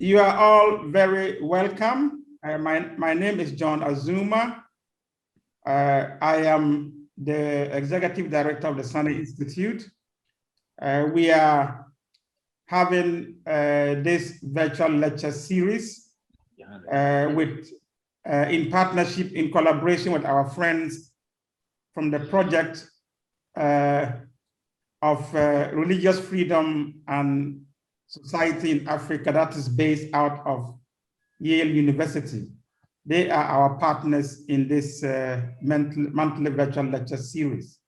You are all very welcome. My name is John Azuma. I am the Executive Director of the Sani Institute. We are having this virtual lecture series in partnership, in collaboration with our friends from the project of religious freedom and society in Africa that is based out of Yale University. They are our partners in this monthly virtual lecture series.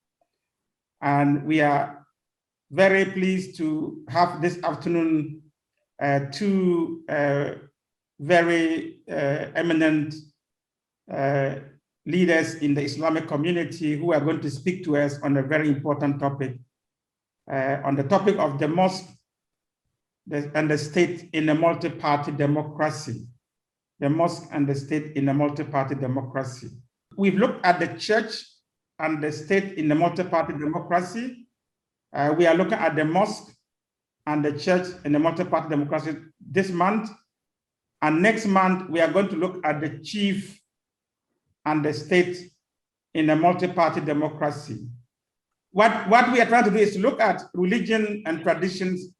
And we are very pleased to have this afternoon two very eminent leaders in the Islamic community who are going to speak to us on a very important topic, on the topic of the mosque and the state in a multi-party democracy. The mosque and the state in a multi-party democracy. We've looked at the church and the state in a multi-party democracy. We are looking at the mosque and the church in a multi-party democracy this month. And next month, we are going to look at the chief and the state in a multi-party democracy. What we are trying to do is to look at religion and traditions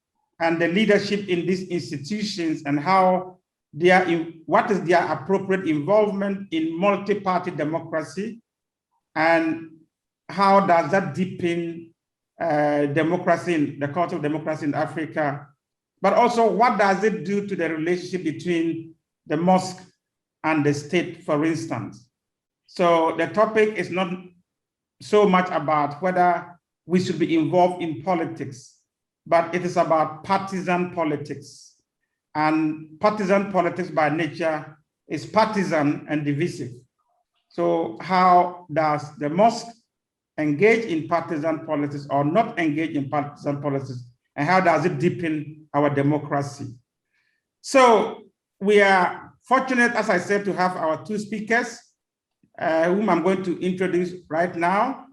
and the leadership in these institutions and how what is their appropriate involvement in multi-party democracy, and how does that deepen democracy, the culture of democracy in Africa, but also what does it do to the relationship between the mosque and the state, for instance. So the topic is not so much about whether we should be involved in politics, but it is about partisan politics. And partisan politics by nature is partisan and divisive. So how does the mosque engage in partisan politics or not engage in partisan politics? And how does it deepen our democracy? So we are fortunate, as I said, to have our two speakers, whom I'm going to introduce right now.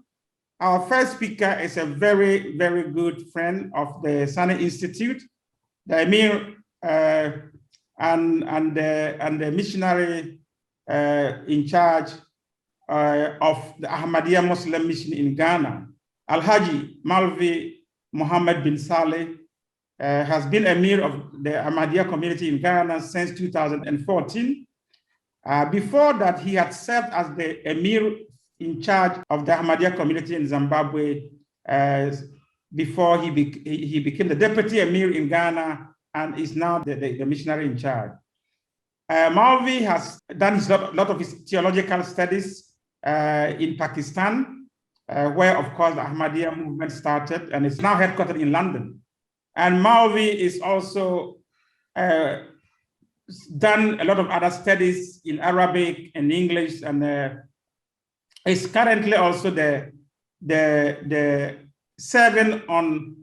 Our first speaker is a very, very good friend of the Sani Institute, the Emir and the missionary in charge of the Ahmadiyya Muslim mission in Ghana. Alhaji Malvi Muhammad bin Saleh has been Emir of the Ahmadiyya community in Ghana since 2014. Before that, he had served as the Emir in charge of the Ahmadiyya community in Zimbabwe before he became the deputy Emir in Ghana and is now the missionary in charge. Malvi has done a lot of his theological studies in Pakistan, where, of course, the Ahmadiyya movement started, and is now headquartered in London. And Malvi is also done a lot of other studies in Arabic and English, and is currently also the serving on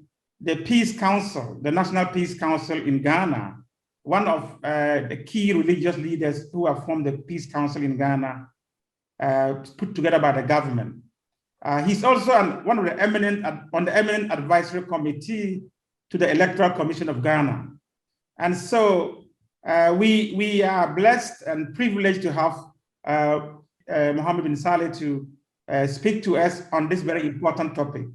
the Peace Council, the National Peace Council in Ghana, one of the key religious leaders who have formed the Peace Council in Ghana, put together by the government. He's also one of the eminent advisory committee to the Electoral Commission of Ghana. And so we are blessed and privileged to have Mohammed bin Saleh to speak to us on this very important topic.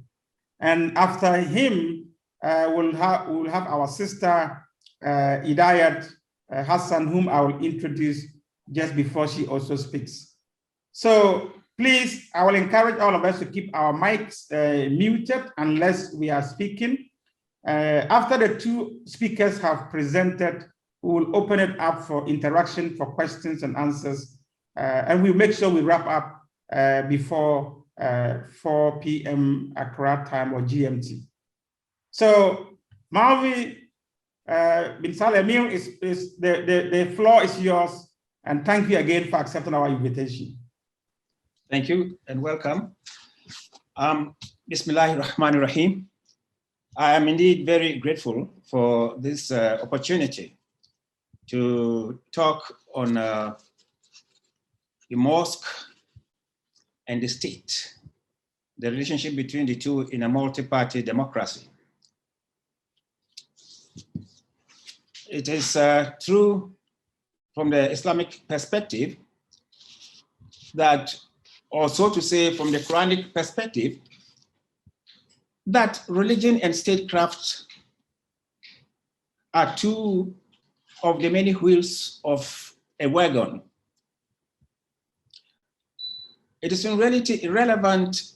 And after him, we'll have our sister Idayat Hassan, whom I will introduce just before she also speaks. So please, I will encourage all of us to keep our mics muted unless we are speaking. After the two speakers have presented, we will open it up for interaction, for questions and answers, and we'll make sure we wrap up before 4 p.m. Accra time or GMT. So Malvi bin Saleh Emir, the floor is yours, and thank you again for accepting our invitation. Thank you and welcome. Bismillahir Rahmanir Rahim. I am indeed very grateful for this opportunity to talk on the mosque and the state, the relationship between the two in a multi-party democracy. it is true from the Islamic perspective that, or so to say, from the Quranic perspective, that religion and statecraft are two of the many wheels of a wagon. It is in reality irrelevant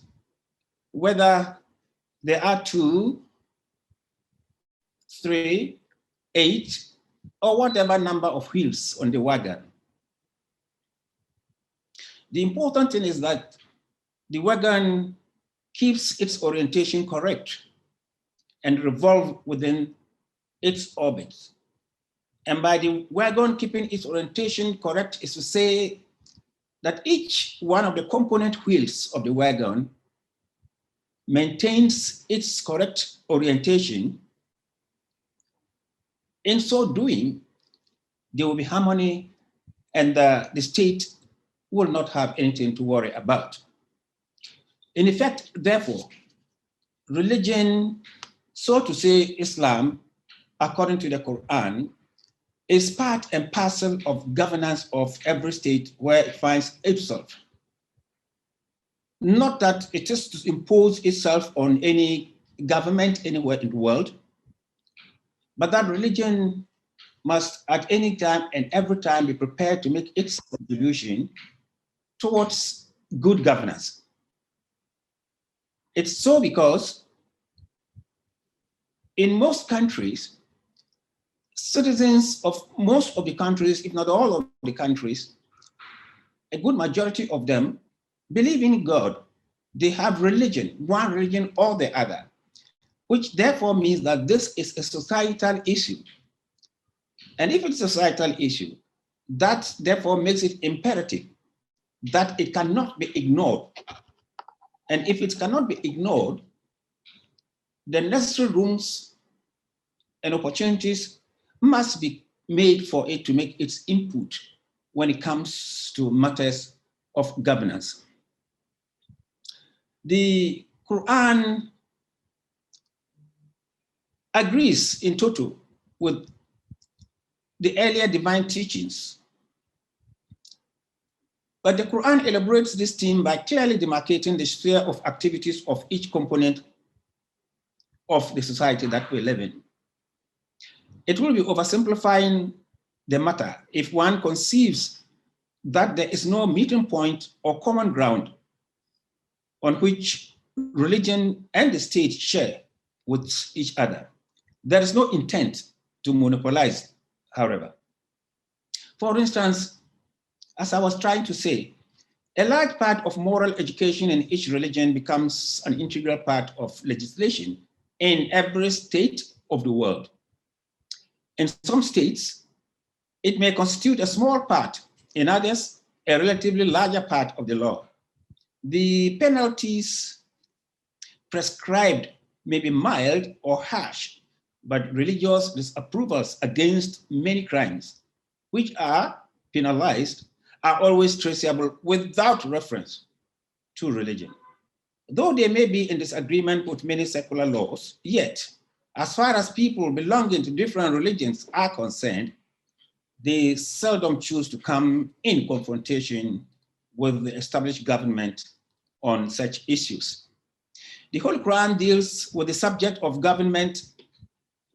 whether there are 2, 3, 8, or whatever number of wheels on the wagon. The important thing is that the wagon keeps its orientation correct and revolve within its orbit. And by the wagon keeping its orientation correct is to say that each one of the component wheels of the wagon maintains its correct orientation. In so doing, there will be harmony and the state will not have anything to worry about. In effect, therefore, religion, so to say Islam, according to the Quran, is part and parcel of governance of every state where it finds itself. Not that it is to impose itself on any government anywhere in the world, but that religion must at any time and every time be prepared to make its contribution towards good governance. It's so because in most countries, citizens of most of the countries, if not all of the countries, a good majority of them believe in God. They have religion, one religion or the other, which therefore means that this is a societal issue. And if it's a societal issue, that therefore makes it imperative that it cannot be ignored. And if it cannot be ignored, the necessary rooms and opportunities must be made for it to make its input when it comes to matters of governance. The Quran agrees in total with the earlier divine teachings, but the Quran elaborates this theme by clearly demarcating the sphere of activities of each component of the society that we live in. It will be oversimplifying the matter if one conceives that there is no meeting point or common ground on which religion and the state share with each other. There is no intent to monopolize, however. For instance, as I was trying to say, a large part of moral education in each religion becomes an integral part of legislation in every state of the world. In some states, it may constitute a small part, in others, a relatively larger part of the law. The penalties prescribed may be mild or harsh, but religious disapprovals against many crimes, which are penalized, are always traceable without reference to religion. Though they may be in disagreement with many secular laws, yet, as far as people belonging to different religions are concerned, they seldom choose to come in confrontation with the established government on such issues. The Holy Quran deals with the subject of government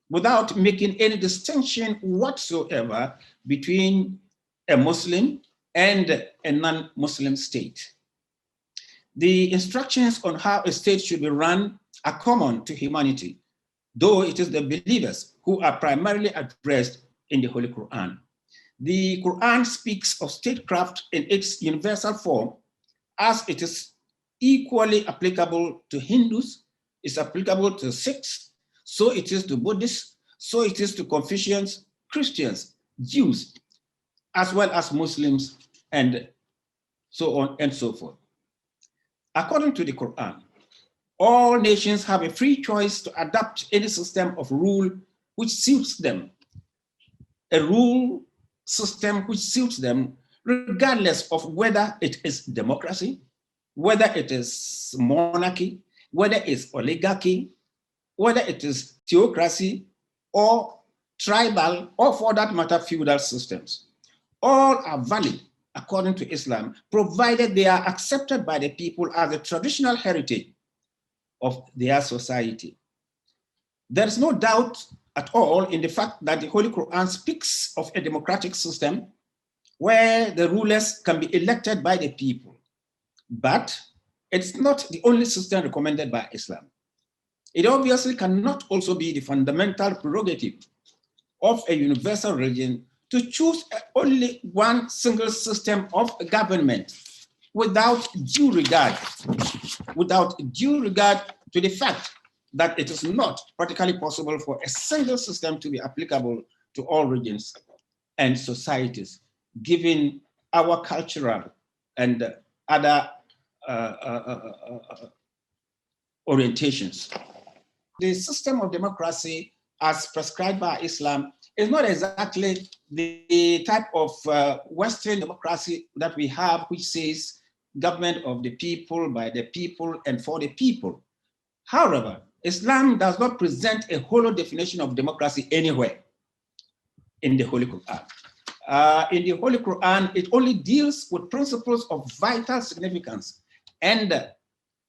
without making any distinction whatsoever between a Muslim and a non-Muslim state. The instructions on how a state should be run are common to humanity, though it is the believers who are primarily addressed in the Holy Quran. The Quran speaks of statecraft in its universal form as it is equally applicable to Hindus, it's applicable to Sikhs, so it is to Buddhists, so it is to Confucians, Christians, Jews, as well as Muslims, and so on and so forth. According to the Quran, all nations have a free choice to adopt any system of rule which suits them, a rule system which suits them, regardless of whether it is democracy, whether it is monarchy, whether it's oligarchy, whether it is theocracy, or tribal, or for that matter, feudal systems. All are valid according to Islam, provided they are accepted by the people as a traditional heritage of their society. There is no doubt at all in the fact that the Holy Quran speaks of a democratic system where the rulers can be elected by the people. But it's not the only system recommended by Islam. It obviously cannot also be the fundamental prerogative of a universal religion to choose only one single system of government without due regard to the fact that it is not practically possible for a single system to be applicable to all regions and societies, given our cultural and other orientations. The system of democracy as prescribed by Islam is not exactly the type of Western democracy that we have, which says government of the people, by the people, and for the people. However, Islam does not present a hollow definition of democracy anywhere in the Holy Quran. In the Holy Quran, it only deals with principles of vital significance and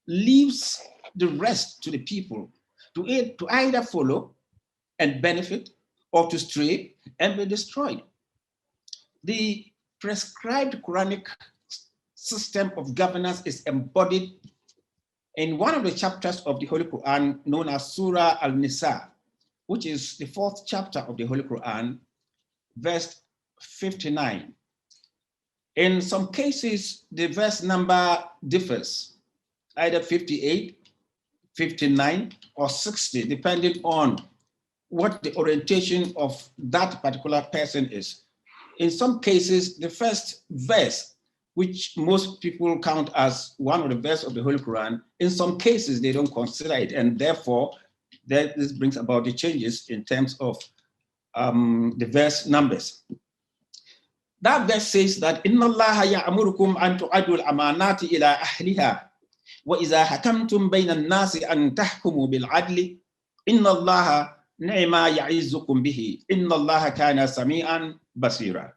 leaves the rest to the people to either follow and benefit or to stray and be destroyed. The prescribed Quranic system of governance is embodied in one of the chapters of the Holy Quran known as Surah Al-Nisa, which is the 4th chapter of the Holy Quran, verse 59. In some cases, the verse number differs, either 58, 59, or 60, depending on what the orientation of that particular person is. In some cases, the first verse, which most people count as one of the verses of the Holy Quran, in some cases, they don't consider it. And therefore, this brings about the changes in terms of the verse numbers. That verse says that, Inna Allaha ya'amurukum an tu'adul amanati ila ahliha, wa iza hakamtum bayna an-nasi an tahkumu bil adli, inna Allaha ni'ma ya'izukum bihi, inna Allaha kana sami'an basira.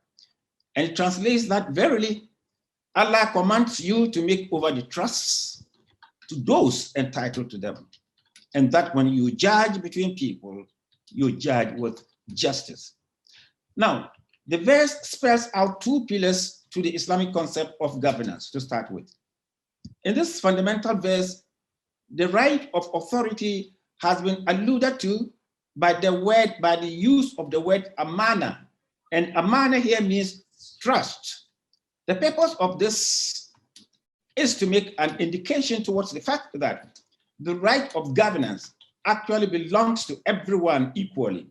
And it translates that, verily, Allah commands you to make over the trusts to those entitled to them, and that when you judge between people, you judge with justice. Now, the verse spells out two pillars to the Islamic concept of governance to start with. In this fundamental verse, the right of authority has been alluded to by the use of the word amana. And amana here means trust. The purpose of this is to make an indication towards the fact that the right of governance actually belongs to everyone equally,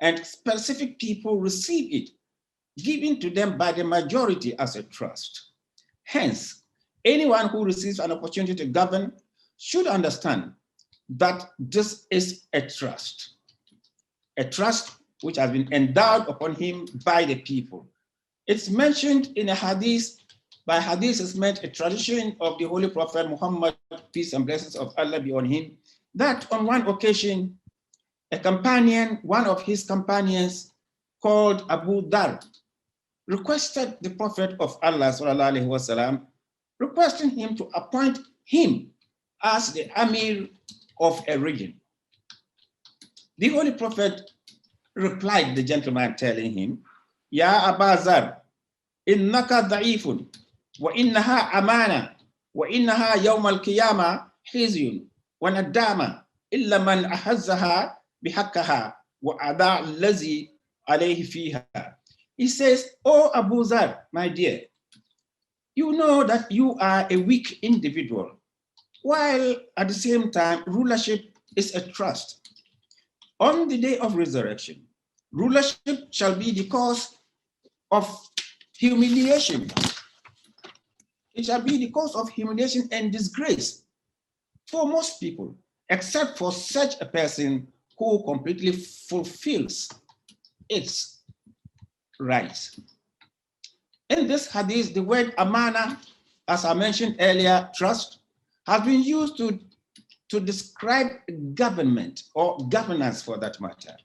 and specific people receive it, given to them by the majority as a trust. Hence, anyone who receives an opportunity to govern should understand that this is a trust which has been endowed upon him by the people. It's mentioned in a hadith. By hadith is meant a tradition of the Holy Prophet Muhammad, peace and blessings of Allah be on him, that on one occasion, one of his companions called Abu Dhar, requested the Prophet of Allah, sallallahu alaihi wasallam, requesting him to appoint him as the Amir of a region. The Holy Prophet replied the gentleman, telling him, Ya Aba Zar, innaka da'ifun, wa innaha amana, wa innaha yawm al-qiyamah hizyun, wa nadama, illa man ahazzaha bihakkaha, wa ada' allazi alayhi fiha. He says, oh Abu Zar, my dear, you know that you are a weak individual, while at the same time, rulership is a trust. On the day of resurrection, rulership shall be the cause of humiliation. It shall be the cause of humiliation and disgrace for most people, except for such a person who completely fulfills its rights. In this hadith, the word amana, as I mentioned earlier, trust, has been used to describe government or governance for that matter.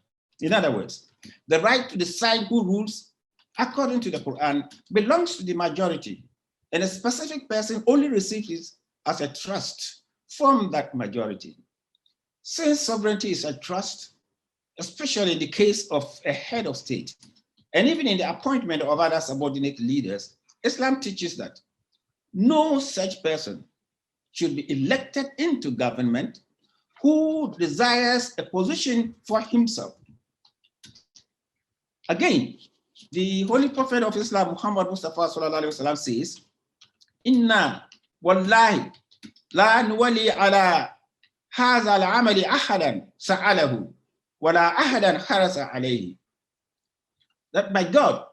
In other words, the right to decide who rules according to the Quran belongs to the majority, and a specific person only receives it as a trust from that majority. Since sovereignty is a trust, especially in the case of a head of state, and even in the appointment of other subordinate leaders, Islam teaches that no such person should be elected into government who desires a position for himself. Again, the Holy Prophet of Islam, Muhammad Mustafa sallallahu alaihi wasallam says, "Inna wallahi la nuwali ala hadha al-amali ahadan sa'alahu wala ahadan harasa alayhi." That by God,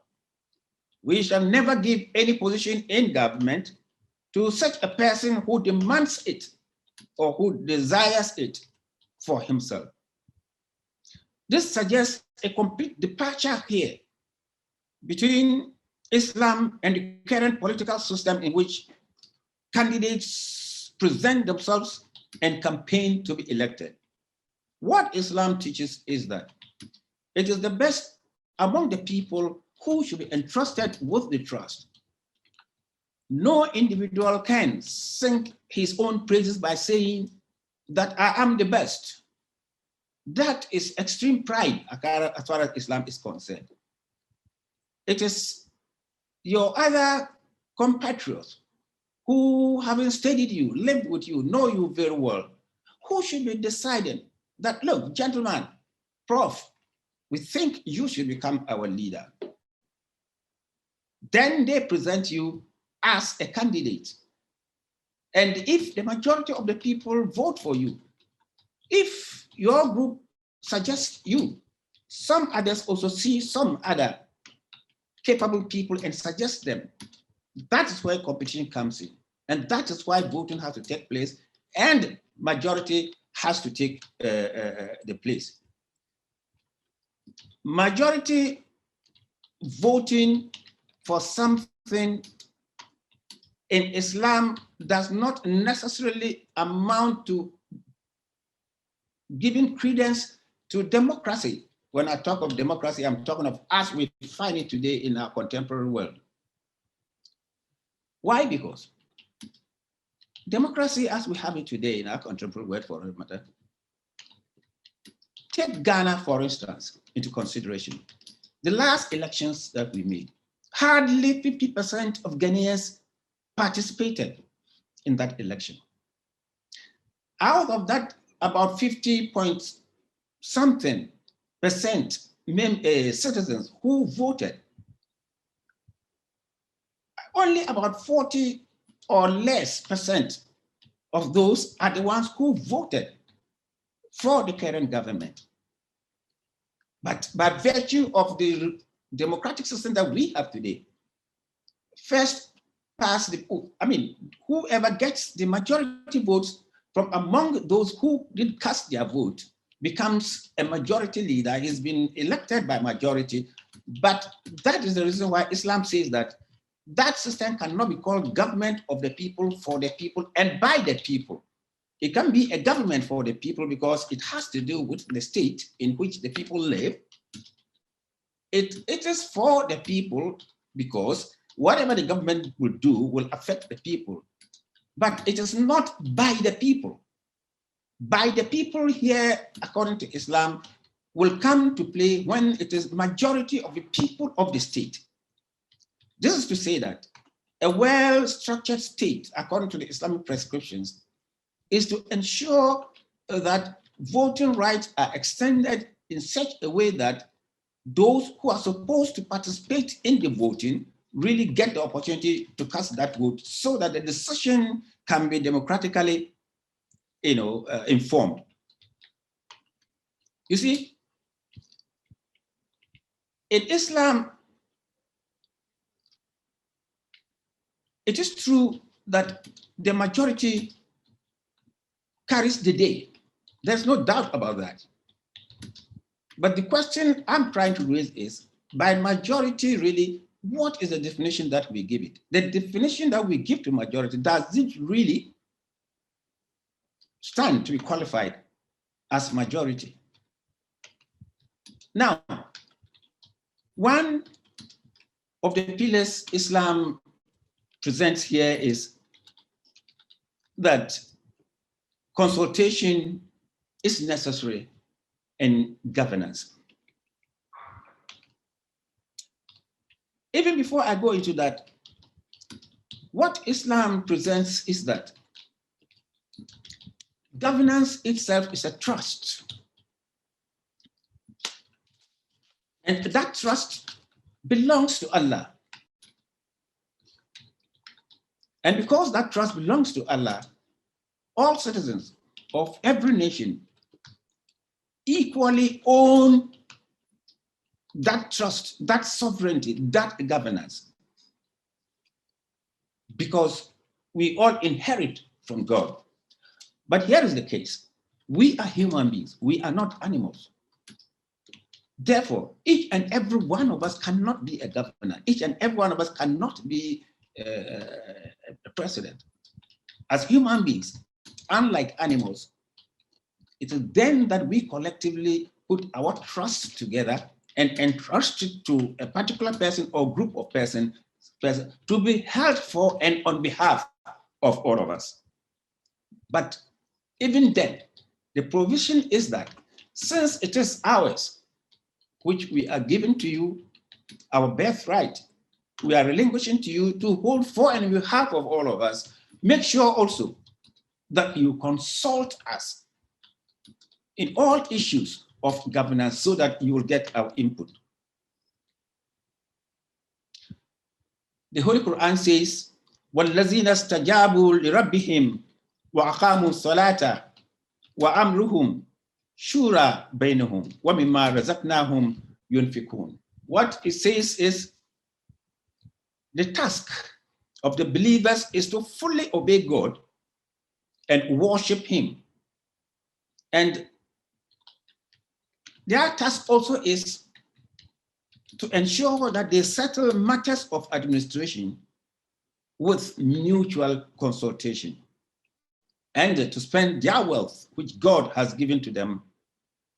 we shall never give any position in government to such a person who demands it or who desires it for himself. This suggests a complete departure here between Islam and the current political system in which candidates present themselves and campaign to be elected. What Islam teaches is that it is the best among the people who should be entrusted with the trust. No individual can sing his own praises by saying that I am the best. That is extreme pride as far as Islam is concerned. It is your other compatriots who, having studied you, lived with you, know you very well, who should be deciding that, look, gentlemen, Prof, we think you should become our leader. Then they present you as a candidate. And if the majority of the people vote for you, if your group suggests you, some others also see some other capable people and suggest them. That is where competition comes in. And that is why voting has to take place and majority has to take the place. Majority voting for something in Islam does not necessarily amount to giving credence to democracy. When I talk of democracy, I'm talking of as we find it today in our contemporary world. Why? Because democracy as we have it today in our contemporary world, for that matter, take Ghana, for instance, into consideration. The last elections that we made, hardly 50% of Ghanaians participated in that election. Out of that, about 50-point-something percent citizens who voted, only about 40 or less percent of those are the ones who voted for the current government. But by virtue of the democratic system that we have today, first past the, whoever gets the majority votes from among those who did cast their vote becomes a majority leader. He's been elected by majority, but that is the reason why Islam says that that system cannot be called government of the people, for the people, and by the people. It can be a government for the people because it has to do with the state in which the people live. It is for the people because whatever the government will do will affect the people, but it is not by the people. By the people here, according to Islam, will come to play when it is majority of the people of the state. This is to say that a well-structured state, according to the Islamic prescriptions, is to ensure that voting rights are extended in such a way that those who are supposed to participate in the voting really get the opportunity to cast that vote so that the decision can be democratically informed. You see, in Islam, it is true that the majority carries the day. There's no doubt about that. But the question I'm trying to raise is, by majority, really, what is the definition that we give it? The definition that we give to majority, does it really stand to be qualified as majority? Now, one of the pillars Islam presents here is that consultation is necessary in governance. Even before I go into that, what Islam presents is that governance itself is a trust. And that trust belongs to Allah. And because that trust belongs to Allah, all citizens of every nation equally own that trust, that sovereignty, that governance, because we all inherit from God. But here is the case. We are human beings. We are not animals. Therefore, each and every one of us cannot be a governor. Each and every one of us cannot be a president. As human beings, unlike animals, it is then that we collectively put our trust together and entrust it to a particular person or group of person to be held for and on behalf of all of us. But even then, the provision is that since it is ours, which we are given to you, our birthright, we are relinquishing to you to hold for and on behalf of all of us, make sure also that you consult us in all issues of governance so that you will get our input. The Holy Quran says, وَالَّذِينَ اسْتَجَابُوا لِرَبِّهِمْ وَأَقَامُوا الصَّلَاةَ وَأَمْرُهُمْ شُورَى بَيْنَهُمْ وَمِمَّا رَزَقْنَاهُمْ يُنْفِقُونَ. What it says is the task of the believers is to fully obey God and worship Him. And their task also is to ensure that they settle matters of administration with mutual consultation and to spend their wealth, which God has given to them,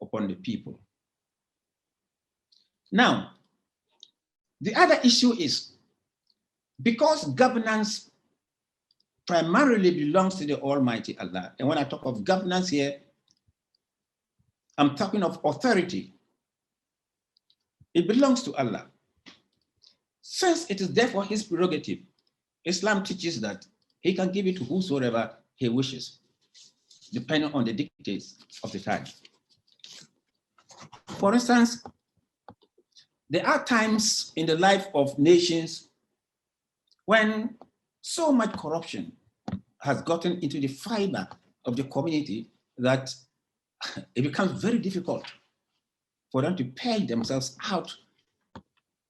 upon the people. Now, the other issue is because governance primarily belongs to the Almighty Allah, and when I talk of governance here, I'm talking of authority. It belongs to Allah. Since it is therefore His prerogative, Islam teaches that He can give it to whosoever He wishes, depending on the dictates of the time. For instance, there are times in the life of nations when so much corruption has gotten into the fiber of the community that it becomes very difficult for them to pay themselves out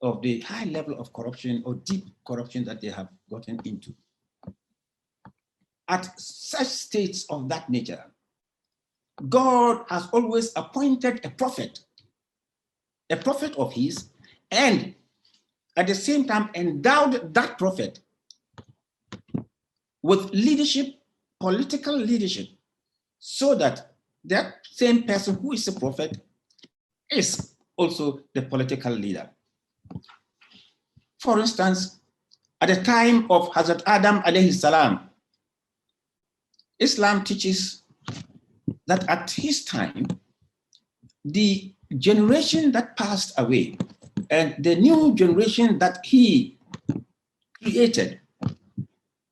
of the high level of corruption or deep corruption that they have gotten into. At such states of that nature, God has always appointed a prophet of His, and at the same time endowed that prophet with leadership, political leadership, so that that same person who is a prophet is also the political leader. For instance, at the time of Hazrat Adam alayhi salam, Islam teaches that at his time, the generation that passed away and the new generation that he created,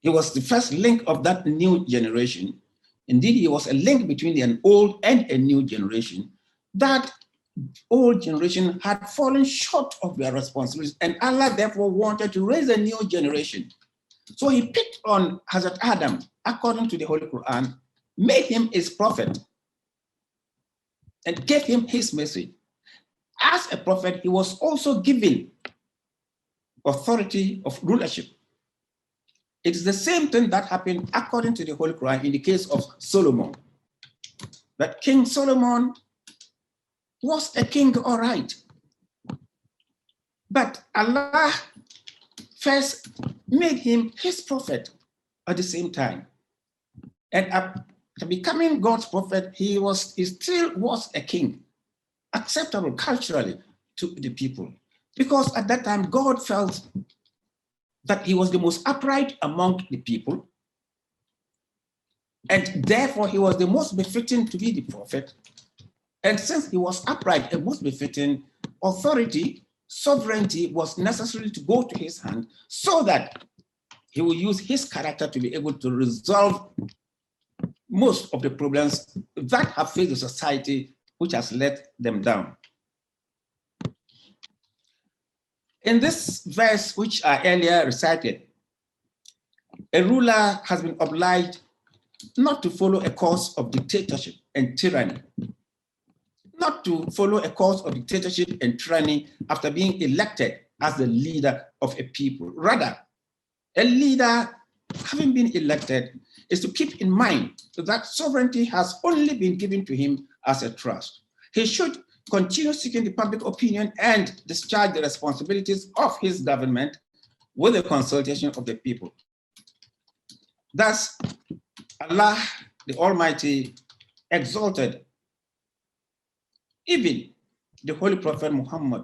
he was the first link of that new generation. Indeed, he was a link between an old and a new generation. That old generation had fallen short of their responsibilities, and Allah therefore wanted to raise a new generation. So He picked on Hazrat Adam, according to the Holy Quran, made him his prophet, and gave him his message. As a prophet, he was also given authority of rulership. It is the same thing that happened according to the Holy Quran in the case of Solomon. That King Solomon was a king, all right. But Allah first made him his prophet at the same time. And after becoming God's prophet, he still was a king. acceptable culturally to the people. Because at that time, God felt that he was the most upright among the people, and therefore he was the most befitting to be the prophet. And since he was upright and most befitting, authority, sovereignty was necessary to go to his hand so that he will use his character to be able to resolve most of the problems that have faced the society, which has let them down. In this verse, which I earlier recited, a ruler has been obliged not to follow a course of dictatorship and tyranny, not to follow a course of dictatorship and tyranny after being elected as the leader of a people. Rather, a leader, having been elected, is to keep in mind that sovereignty has only been given to him as a trust. He should continue seeking the public opinion and discharge the responsibilities of his government with the consultation of the people. Thus, Allah, the Almighty, exalted even the Holy Prophet Muhammad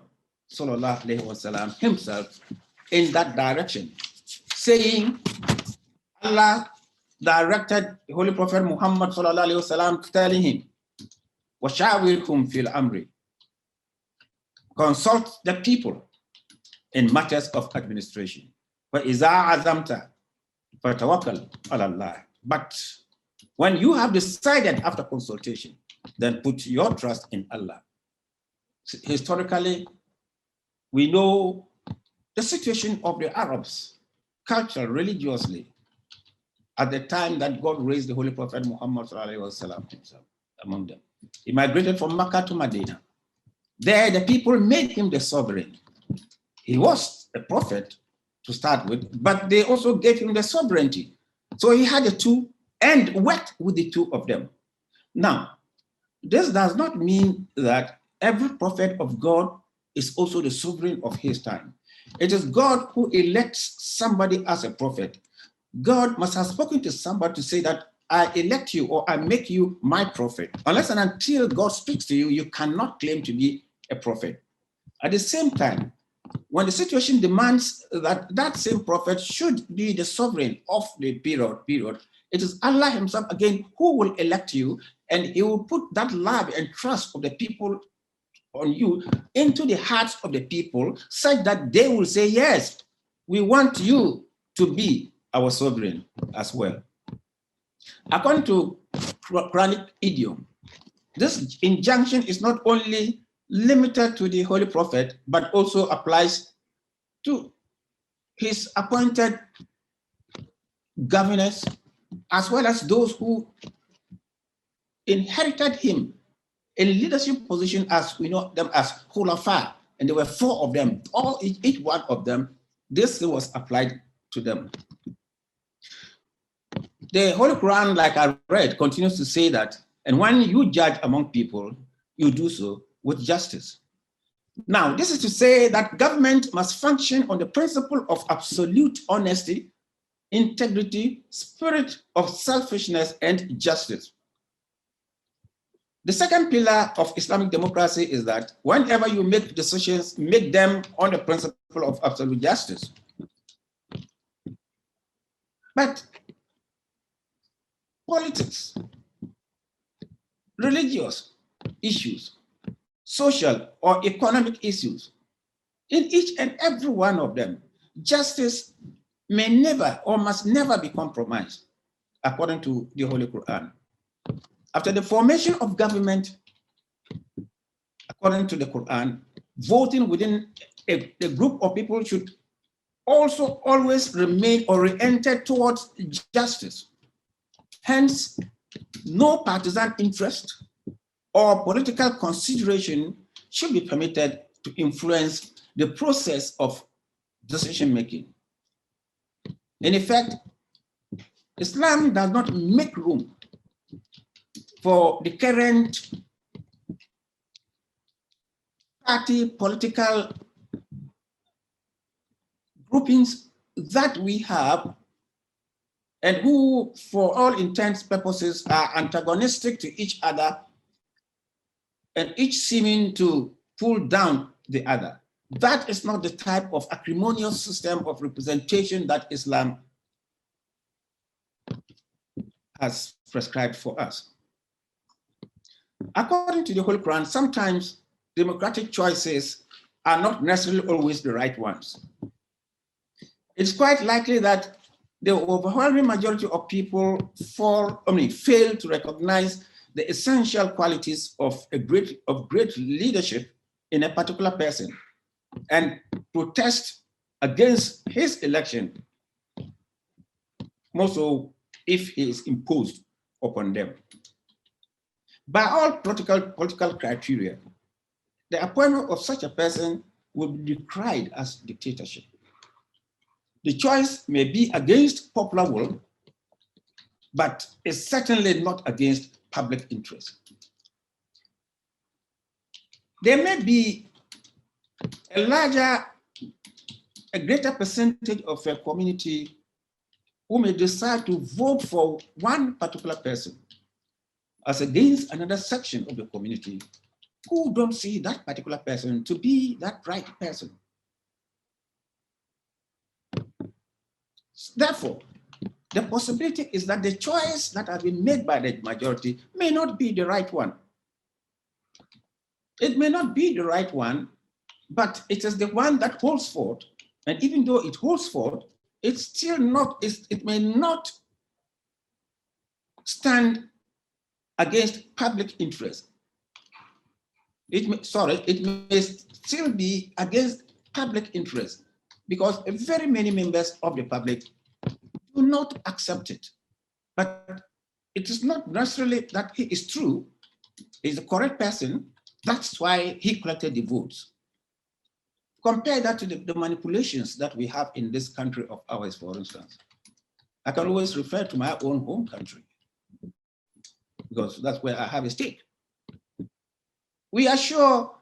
sallallahu alaihi wasallam himself in that direction, saying, Allah directed the Holy Prophet Muhammad sallallahu alaihi wasallam, telling him, "Washawirhum fil amri," consult the people in matters of administration. فَإِذَا عَزَمْتَ فَتَوَكَّلْ عَلَى اللَّهِ. But when you have decided after consultation, then put your trust in Allah. Historically, we know the situation of the Arabs, culturally, religiously, at the time that God raised the Holy Prophet Muhammad sallallahu himself among them. He migrated from Mecca to Medina. There, the people made him the sovereign. He was a prophet to start with, but they also gave him the sovereignty. So he had the two and worked with the two of them. Now, this does not mean that every prophet of God is also the sovereign of his time. It is God who elects somebody as a prophet. God must have spoken to somebody to say that I elect you or I make you my prophet. Unless and until God speaks to you, you cannot claim to be a prophet. At the same time, when the situation demands that that same prophet should be the sovereign of the period, it is Allah himself again who will elect you, and he will put that love and trust of the people on you into the hearts of the people such that they will say, yes, we want you to be our sovereign as well. According to Quranic idiom, this injunction is not only limited to the Holy Prophet, but also applies to his appointed governors, as well as those who inherited him in leadership position, as we know them as Khulafa, and there were 4 of them, each one of them, this was applied to them. The Holy Quran, like I read, continues to say that, and when you judge among people, you do so with justice. Now, this is to say that government must function on the principle of absolute honesty, integrity, spirit of selfishness, and justice. The second pillar of Islamic democracy is that whenever you make decisions, make them on the principle of absolute justice. But politics, religious issues, social or economic issues, in each and every one of them, justice may never or must never be compromised, according to the Holy Quran. After the formation of government, according to the Quran, voting within a group of people should also always remain oriented towards justice. Hence, no partisan interest or political consideration should be permitted to influence the process of decision-making. In effect, Islam does not make room for the current party political groupings that we have, and who, for all intents and purposes, are antagonistic to each other and each seeming to pull down the other. That is not the type of acrimonious system of representation that Islam has prescribed for us. According to the Holy Quran, sometimes democratic choices are not necessarily always the right ones. It's quite likely that the overwhelming majority of people fail to recognize the essential qualities of great leadership in a particular person and protest against his election, more so if he is imposed upon them. By all political criteria, the appointment of such a person will be decried as dictatorship. The choice may be against popular will, but is certainly not against public interest. There may be a greater percentage of a community who may decide to vote for one particular person as against another section of the community who don't see that particular person to be that right person. Therefore, the possibility is that the choice that has been made by the majority may not be the right one. It may not be the right one, but it is the one that holds forth. And even though it holds forth, it's still not, it may not stand against public interest. It may still be against public interest because very many members of the public do not accept it. But it is not necessarily that he is true, he's the correct person. That's why he collected the votes. Compare that to the manipulations that we have in this country of ours, for instance. I can always refer to my own home country because that's where I have a stake. We are sure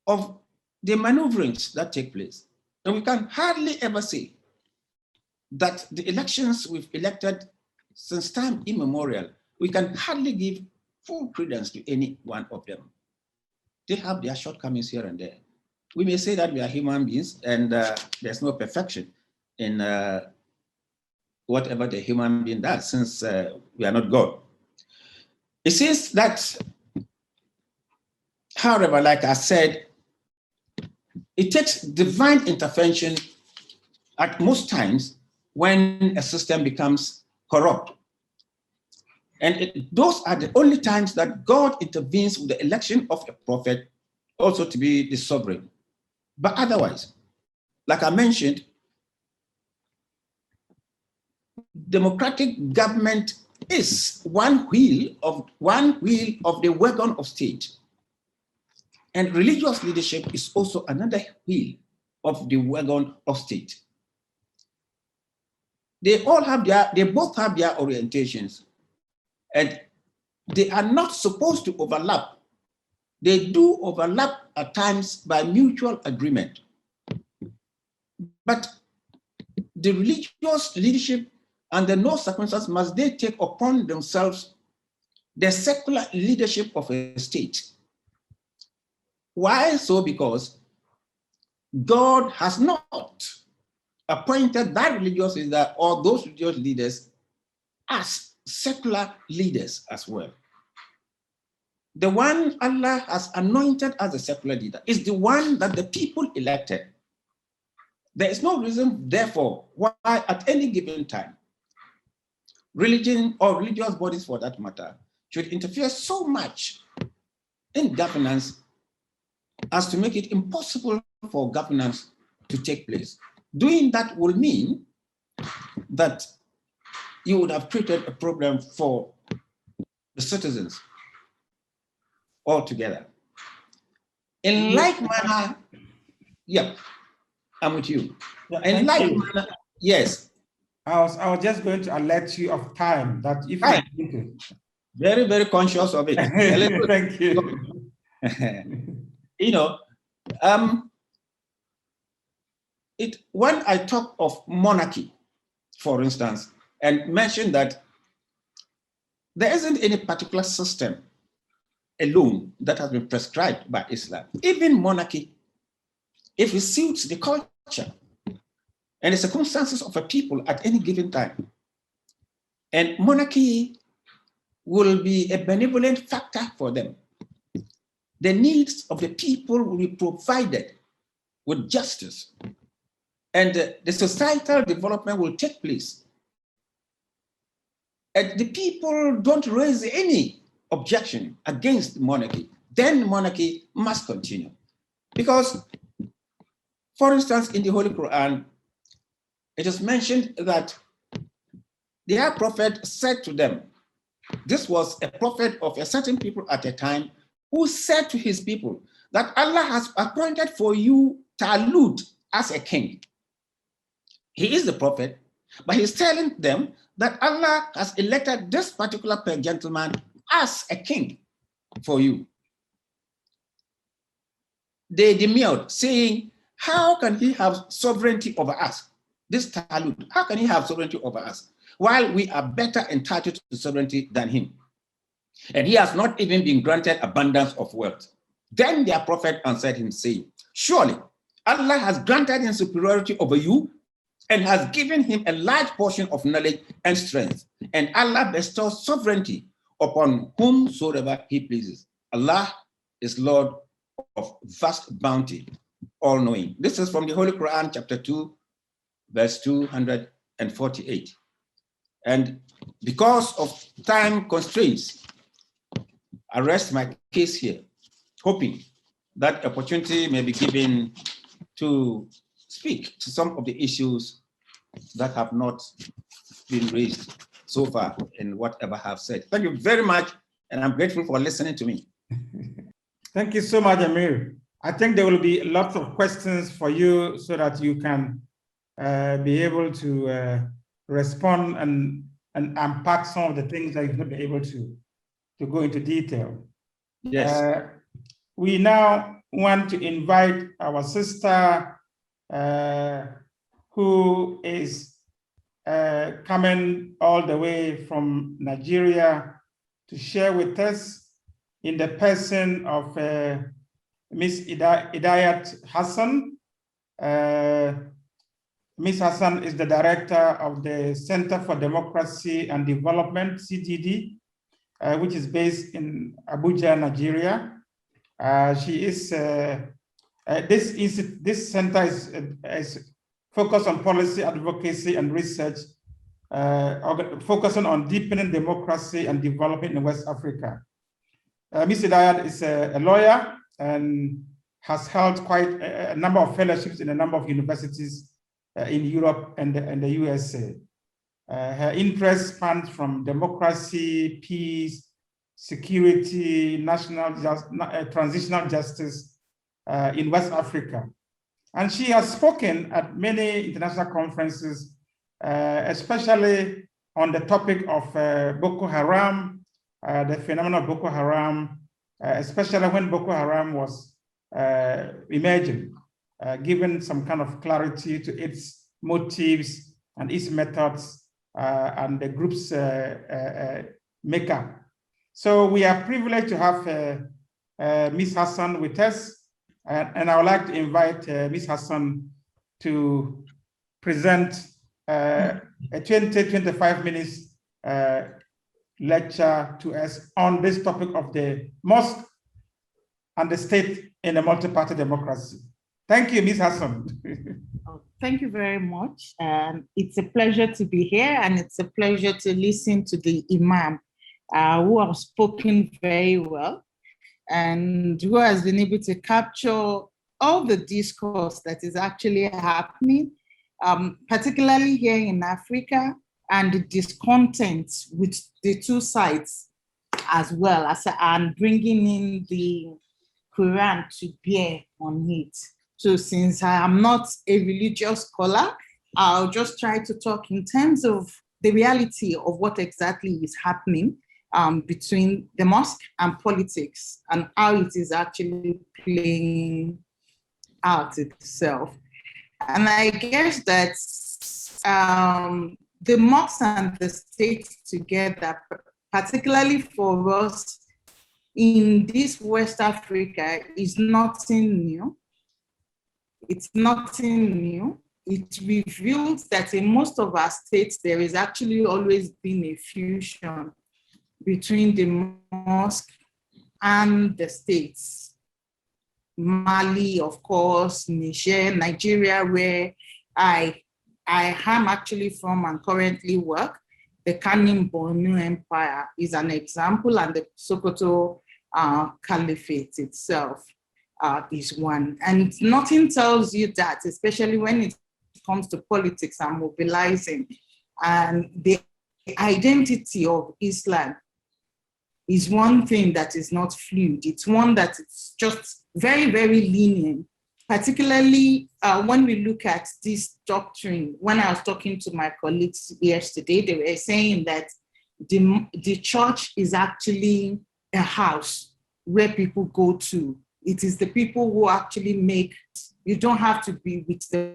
of the maneuverings that take place, and we can hardly ever say that the elections we've elected since time immemorial, we can hardly give full credence to any one of them. They have their shortcomings here and there. We may say that we are human beings and there's no perfection in whatever the human being does, since we are not God. It seems that, however, like I said, it takes divine intervention at most times when a system becomes corrupt. And those are the only times that God intervenes with the election of a prophet, also to be the sovereign. But otherwise, like I mentioned, democratic government is one wheel of the wagon of state. And religious leadership is also another wheel of the wagon of state. They both have their orientations, and they are not supposed to overlap. They do overlap at times by mutual agreement. But the religious leadership, under no circumstances must they take upon themselves the secular leadership of a state. Why so? Because God has not appointed that religious leader or those religious leaders as secular leaders as well. The one Allah has anointed as a secular leader is the one that the people elected. There is no reason, therefore, why at any given time, religion or religious bodies for that matter should interfere so much in governance as to make it impossible for governance to take place. Doing that will mean that you would have created a problem for the citizens altogether. In like manner, yeah, I'm with you. Yeah, in like manner, yes. I was just going to alert you of time that if you very, very conscious of it. Thank you. You know, when I talk of monarchy, for instance, and mention that there isn't any particular system alone that has been prescribed by Islam. Even monarchy, if it suits the culture and the circumstances of a people at any given time, and monarchy will be a benevolent factor for them. The needs of the people will be provided with justice, and the societal development will take place. And the people don't raise any objection against monarchy, then monarchy must continue. Because, for instance, in the Holy Quran, it is mentioned that their prophet said to them, this was a prophet of a certain people at a time, who said to his people that Allah has appointed for you Talut as a king. He is the prophet, but he's telling them that Allah has elected this particular gentleman as a king for you. They demurred, saying, how can he have sovereignty over us? This Talut, how can he have sovereignty over us, while we are better entitled to sovereignty than him? And he has not even been granted abundance of wealth. Then their prophet answered him, saying, surely Allah has granted him superiority over you and has given him a large portion of knowledge and strength. And Allah bestows sovereignty upon whomsoever he pleases. Allah is Lord of vast bounty, all-knowing. This is from the Holy Quran, chapter 2, verse 248. And because of time constraints, I rest my case here, hoping that opportunity may be given to speak to some of the issues that have not been raised so far in whatever I have said. Thank you very much, and I'm grateful for listening to me. Thank you so much, Amir. I think there will be lots of questions for you so that you can be able to respond and unpack some of the things that you've not been able to go into detail. Yes. We now want to invite our sister who is coming all the way from Nigeria to share with us in the person of Ms. Idayat Hassan. Ms. Hassan is the director of the Center for Democracy and Development, CDD, which is based in Abuja, Nigeria. She is, this center is focused on policy advocacy and research, focusing on deepening democracy and development in West Africa. Ms. Idayat is a lawyer and has held quite a number of fellowships in a number of universities in Europe and the USA. Her interests span from democracy, peace, security, transitional justice in West Africa. And she has spoken at many international conferences, especially on the topic of Boko Haram, the phenomenon of Boko Haram, especially when Boko Haram was emerging, given some kind of clarity to its motives and its methods and the group's makeup. So we are privileged to have Ms. Hassan with us, and I would like to invite Ms. Hassan to present a 20-25 minutes lecture to us on this topic of the mosque and the state in a multi-party democracy. Thank you, Ms. Hassan. Thank you very much. It's a pleasure to be here, and it's a pleasure to listen to the Imam, who have spoken very well and who has been able to capture all the discourse that is actually happening, particularly here in Africa, and the discontent with the two sides as well, and bringing in the Quran to bear on it. So since I am not a religious scholar, I'll just try to talk in terms of the reality of what exactly is happening between the mosque and politics and how it is actually playing out itself. And I guess that the mosque and the state together, particularly for us in this West Africa is nothing new. It's nothing new. It reveals that in most of our states, there is actually always been a fusion between the mosque and the states. Mali, of course, Niger, Nigeria, where I am actually from and currently work. The Kanem Borno Empire is an example, and the Sokoto Caliphate itself is one. And nothing tells you that, especially when it comes to politics and mobilizing, and the identity of Islam is one thing that is not fluid. It's one that is just very, very lenient, particularly when we look at this doctrine. When I was talking to my colleagues yesterday, they were saying that the church is actually a house where people go to. It is the people who actually make, you don't have to be with the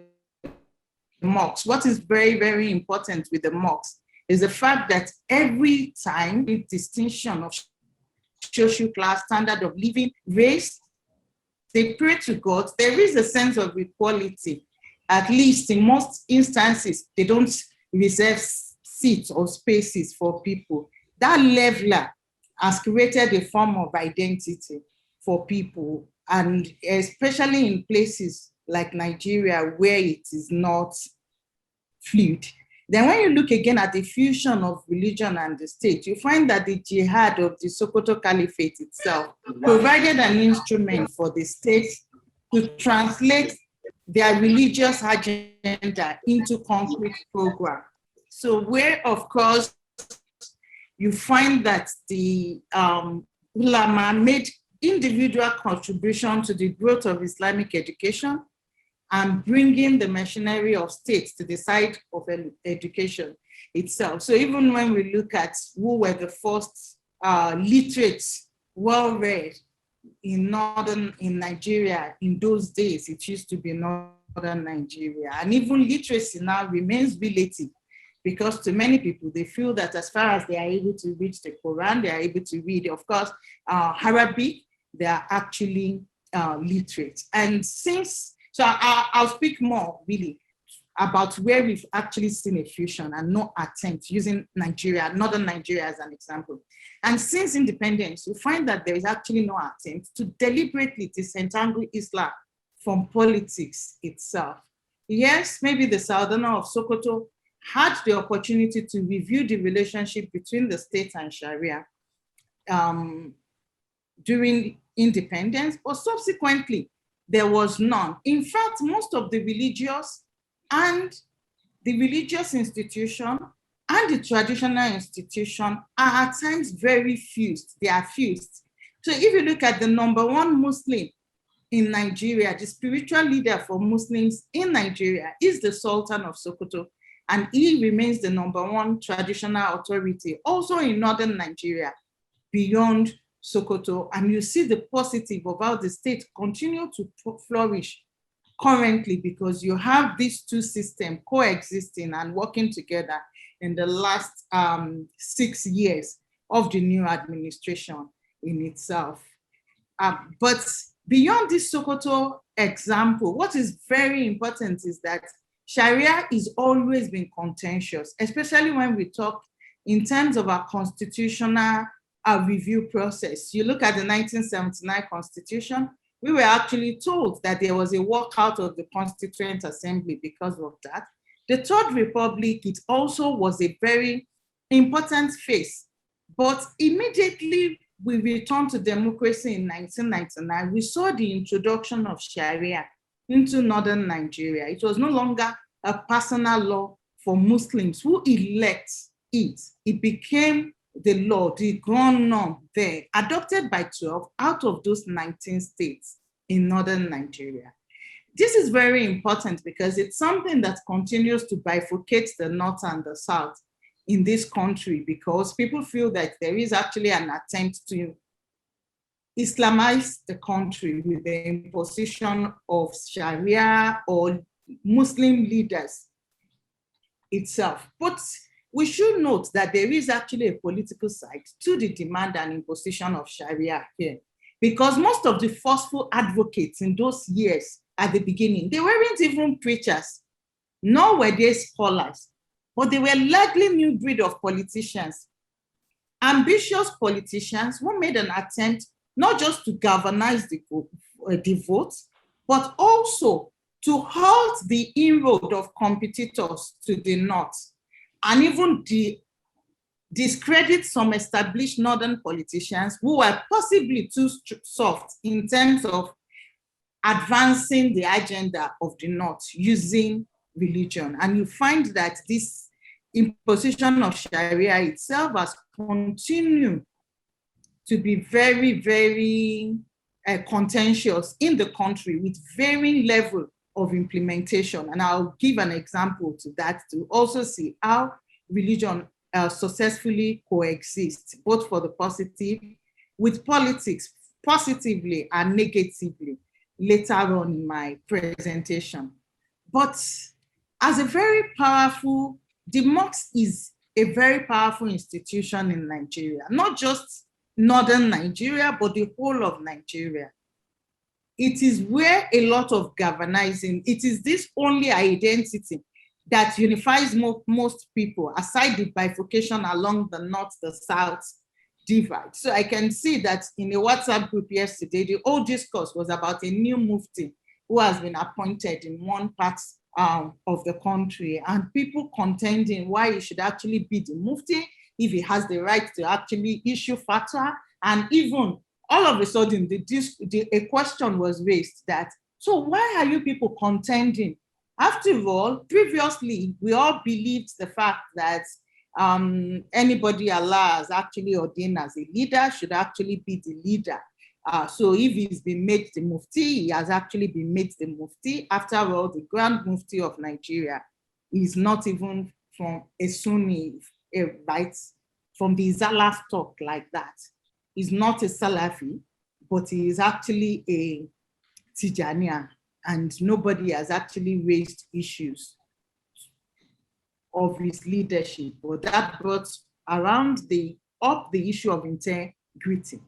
mosques. What is very, very important with the mosques is the fact that every time the distinction of social class, standard of living, race, they pray to God, there is a sense of equality. At least in most instances, they don't reserve seats or spaces for people. That leveler has created a form of identity for people, and especially in places like Nigeria where it is not fluid. Then when you look again at the fusion of religion and the state, you find that the jihad of the Sokoto Caliphate itself provided an instrument for the state to translate their religious agenda into concrete program. So where, of course, you find that the ulama made individual contribution to the growth of Islamic education and bringing the machinery of states to the side of education itself. So even when we look at who were the first literates, well-read in Nigeria in those days, it used to be northern Nigeria. And even literacy now remains relative, because to many people, they feel that as far as they are able to read the Quran, they are able to read, of course, Arabic, they are actually literate. And so I'll speak more really about where we've actually seen a fusion and no attempt, using Nigeria, northern Nigeria as an example. And since independence, you find that there is actually no attempt to deliberately disentangle Islam from politics itself. Yes, maybe the Southerner of Sokoto had the opportunity to review the relationship between the state and Sharia during independence, but subsequently, there was none. In fact, most of the religious institution and the traditional institution are at times very fused. They are fused. So if you look at the number one Muslim in Nigeria, the spiritual leader for Muslims in Nigeria is the Sultan of Sokoto, and he remains the number one traditional authority also in northern Nigeria beyond Sokoto. And you see the positive of how the state continue to flourish currently, because you have these two systems coexisting and working together in the last 6 years of the new administration in itself. But beyond this Sokoto example, what is very important is that Sharia is always been contentious, especially when we talk in terms of our constitutional review process. You look at the 1979 Constitution, we were actually told that there was a walkout of the Constituent Assembly because of that. The Third Republic, it also was a very important phase. But immediately we returned to democracy in 1999, we saw the introduction of Sharia into northern Nigeria. It was no longer a personal law for Muslims who elect it. It became the law, the grand norm there, adopted by 12 out of those 19 states in northern Nigeria. This is very important because it's something that continues to bifurcate the north and the south in this country, because people feel that there is actually an attempt to Islamize the country with the imposition of Sharia or Muslim leaders itself. But we should note that there is actually a political side to the demand and imposition of Sharia here, because most of the forceful advocates in those years at the beginning, they weren't even preachers, nor were they scholars, but they were likely new breed of politicians, ambitious politicians who made an attempt not just to galvanize the vote, but also to halt the inroad of competitors to the north, and even discredit some established northern politicians who were possibly too soft in terms of advancing the agenda of the north using religion. And you find that this imposition of Sharia itself has continued to be very, very contentious in the country with varying level of implementation. And I'll give an example to that to also see how religion successfully coexists, both for the positive, with politics, positively and negatively, later on in my presentation. But as a very powerful, the mosque is a very powerful institution in Nigeria, not just northern Nigeria, but the whole of Nigeria. It is where a lot of galvanizing, it is this only identity that unifies most people, aside the bifurcation along the north, the south divide. So I can see that in a WhatsApp group yesterday, the whole discourse was about a new mufti who has been appointed in one part of the country, and people contending why he should actually be the mufti, if he has the right to actually issue fatwa. And even all of a sudden, a question was raised that, so why are you people contending? After all, previously, we all believed the fact that anybody Allah has actually ordained as a leader should actually be the leader. So if he's been made the mufti, he has actually been made the mufti. After all, the Grand Mufti of Nigeria is not even from a Sunni, right? From the Zalaf talk like that. He's not a Salafi, but he is actually a Tijaniya, and nobody has actually raised issues of his leadership, but that brought up the issue of integrity.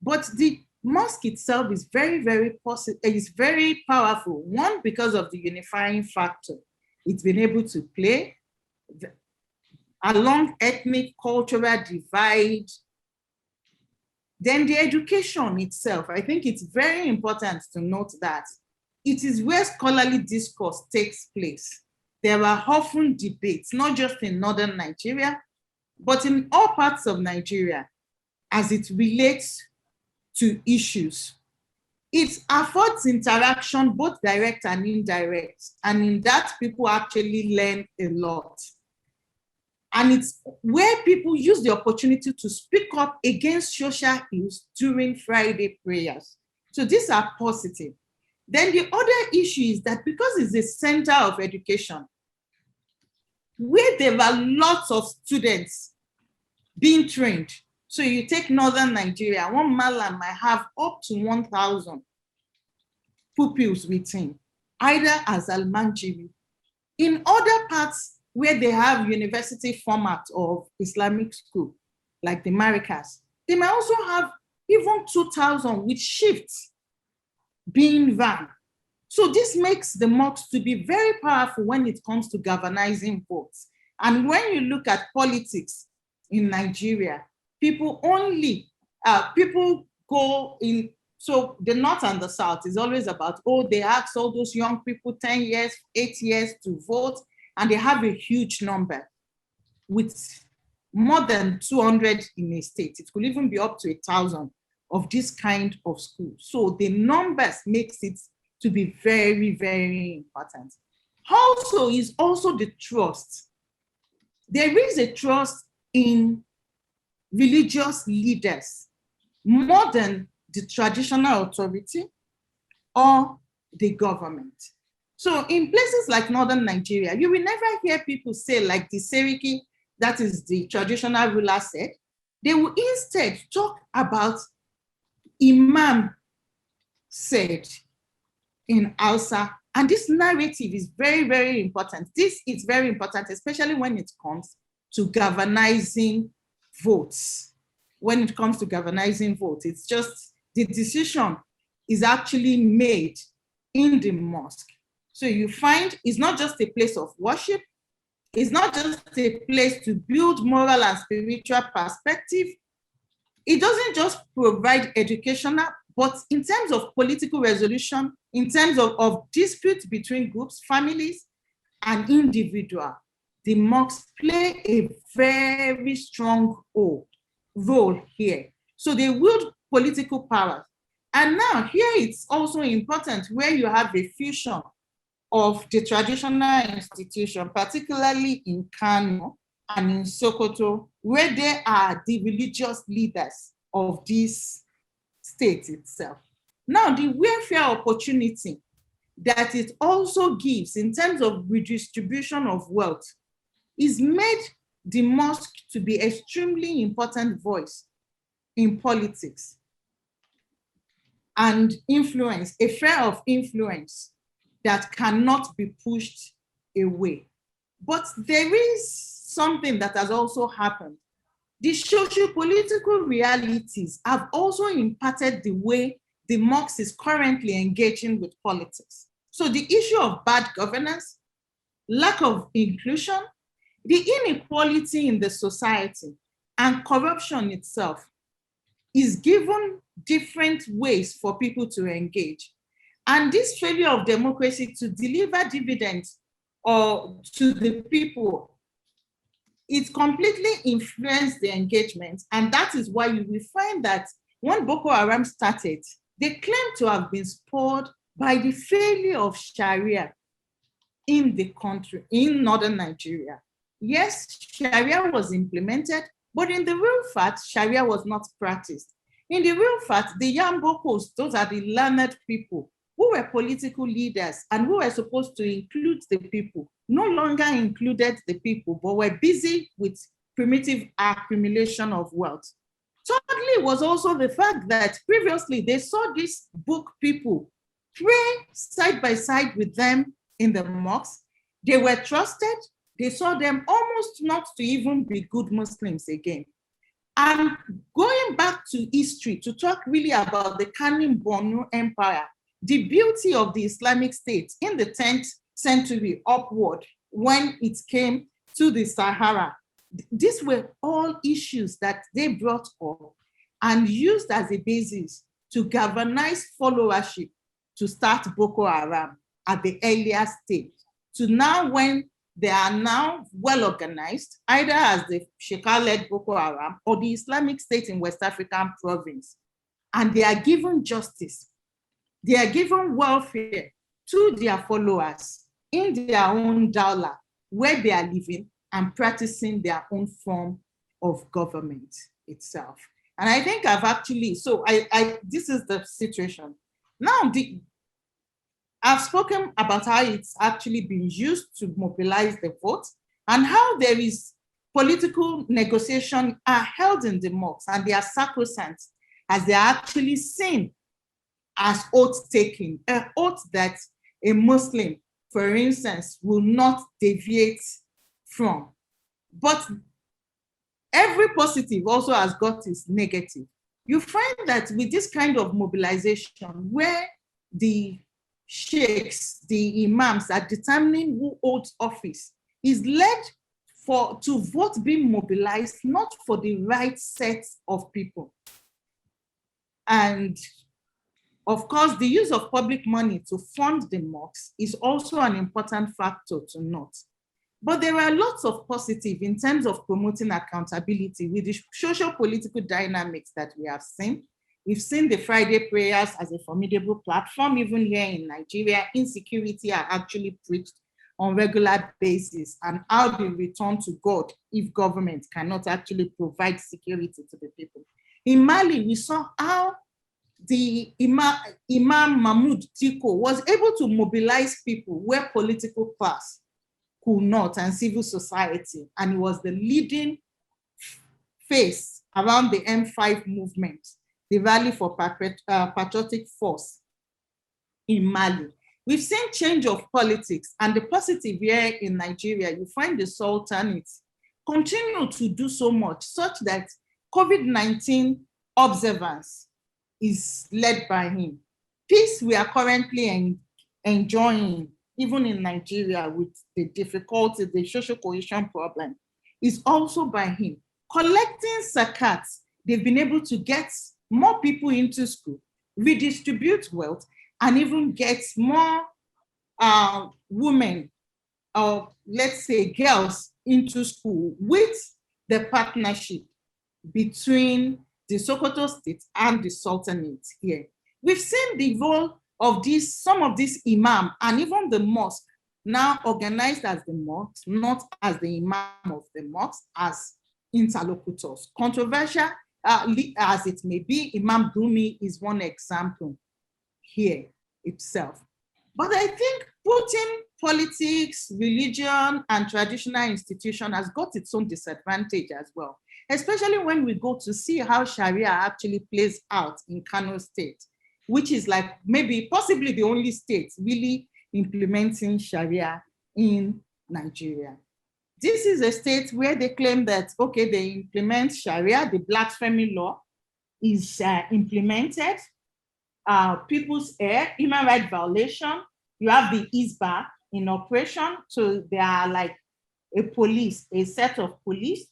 But the mosque itself is very, very powerful. One, because of the unifying factor it's been able to play along ethnic, cultural divide. Then the education itself, I think it's very important to note that it is where scholarly discourse takes place. There are often debates, not just in northern Nigeria, but in all parts of Nigeria as it relates to issues. It affords interaction, both direct and indirect, and in that people actually learn a lot. And it's where people use the opportunity to speak up against social ills during Friday prayers. So these are positive. Then the other issue is that because it's a center of education, where there are lots of students being trained. So you take northern Nigeria, one Malam might have up to 1,000 pupils with him, either as Al-Manjiri. In other parts where they have university format of Islamic school, like the Maracas, they might also have even 2,000 with shifts being run. So this makes the mosque to be very powerful when it comes to galvanizing votes. And when you look at politics in Nigeria, people go in, so the north and the south is always about, oh, they ask all those young people 10 years, 8 years to vote, and they have a huge number with more than 200 in a state. It could even be up to 1,000 of this kind of school. So the numbers makes it to be very, very important. Also is also the trust. There is a trust in religious leaders more than the traditional authority or the government. So in places like northern Nigeria, you will never hear people say, like the Seriki, that is the traditional ruler, said. They will instead talk about Imam said in Hausa. And this narrative is very, very important. This is very important, especially when it comes to galvanizing votes. When it comes to galvanizing votes, it's just the decision is actually made in the mosque. So you find it's not just a place of worship, it's not just a place to build moral and spiritual perspective. It doesn't just provide educational, but in terms of political resolution, in terms of disputes between groups, families, and individuals, the mosques play a very strong role here. So they wield political power. And now here it's also important where you have a fusion of the traditional institution, particularly in Kano and in Sokoto, where they are the religious leaders of this state itself. Now, the welfare opportunity that it also gives in terms of redistribution of wealth is made the mosque to be extremely important voice in politics and influence, a sphere of influence that cannot be pushed away. But there is something that has also happened. The socio-political realities have also impacted the way the mosque is currently engaging with politics. So the issue of bad governance, lack of inclusion, the inequality in the society, and corruption itself is given different ways for people to engage. And this failure of democracy to deliver dividends or to the people, it completely influenced the engagement. And that is why you will find that when Boko Haram started, they claim to have been spurred by the failure of Sharia in the country, in northern Nigeria. Yes, Sharia was implemented, but in the real fact, Sharia was not practiced. In the real fact, the young Bokos, those are the learned people who were political leaders and who were supposed to include the people, no longer included the people, but were busy with primitive accumulation of wealth. Thirdly was also the fact that previously they saw these book people pray side by side with them in the mosque. They were trusted. They saw them almost not to even be good Muslims again. And going back to history to talk really about the Kanem-Borno Empire, the beauty of the Islamic State in the 10th century upward when it came to the Sahara, these were all issues that they brought up and used as a basis to galvanize followership to start Boko Haram at the earlier stage. To now when they are now well organized, either as the Shekar-led Boko Haram or the Islamic State in West African province, and they are given justice. They are given welfare to their followers in their own dawla, where they are living and practicing their own form of government itself. And I think I've actually, so this is the situation. Now, I've spoken about how it's actually been used to mobilize the vote and how there is political negotiation are held in the mosques and they are sacrosanct as they are actually seen as oath-taking, an oath that a Muslim, for instance, will not deviate from. But every positive also has got its negative. You find that with this kind of mobilization where the sheikhs, the imams are determining who holds office, is led to vote being mobilized, not for the right set of people. And of course, the use of public money to fund the mosques is also an important factor to note. But there are lots of positive in terms of promoting accountability with the social political dynamics that we have seen. We've seen the Friday prayers as a formidable platform. Even here in Nigeria, insecurity are actually preached on regular basis and how they return to God if government cannot actually provide security to the people. In Mali, we saw how the Imam Mahmoud Tiko was able to mobilize people where political class could not and civil society, and he was the leading face around the M5 movement, the Rally for Patriotic Force in Mali. We've seen change of politics, and the positive here in Nigeria, you find the Sultanate continue to do so much such that COVID-19 observance is led by him. Peace we are currently enjoying, even in Nigeria with the difficulty, the social cohesion problem, is also by him. Collecting zakat, they've been able to get more people into school, redistribute wealth, and even get more women, or let's say girls, into school with the partnership between the Sokoto state and the Sultanate here. We've seen the role of some of these imam and even the mosque now organized as the mosque, not as the imam of the mosque, as interlocutors. Controversial as it may be, Imam Gumi is one example here itself. But I think putting politics, religion, and traditional institution has got its own disadvantage as well, especially when we go to see how Sharia actually plays out in Kano State, which is like maybe possibly the only state really implementing Sharia in Nigeria. This is a state where they claim that, okay, they implement Sharia, the blasphemy law is implemented, people's human rights violation. You have the ISBA in operation. So they are like a set of police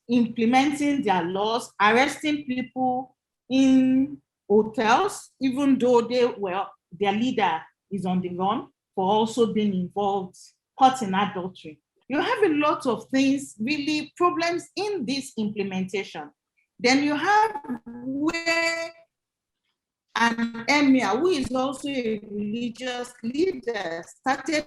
implementing their laws, arresting people in hotels, even though their leader is on the run for also being involved, caught in adultery. You have a lot of things, really problems in this implementation. Then you have where an emir, who is also a religious leader, started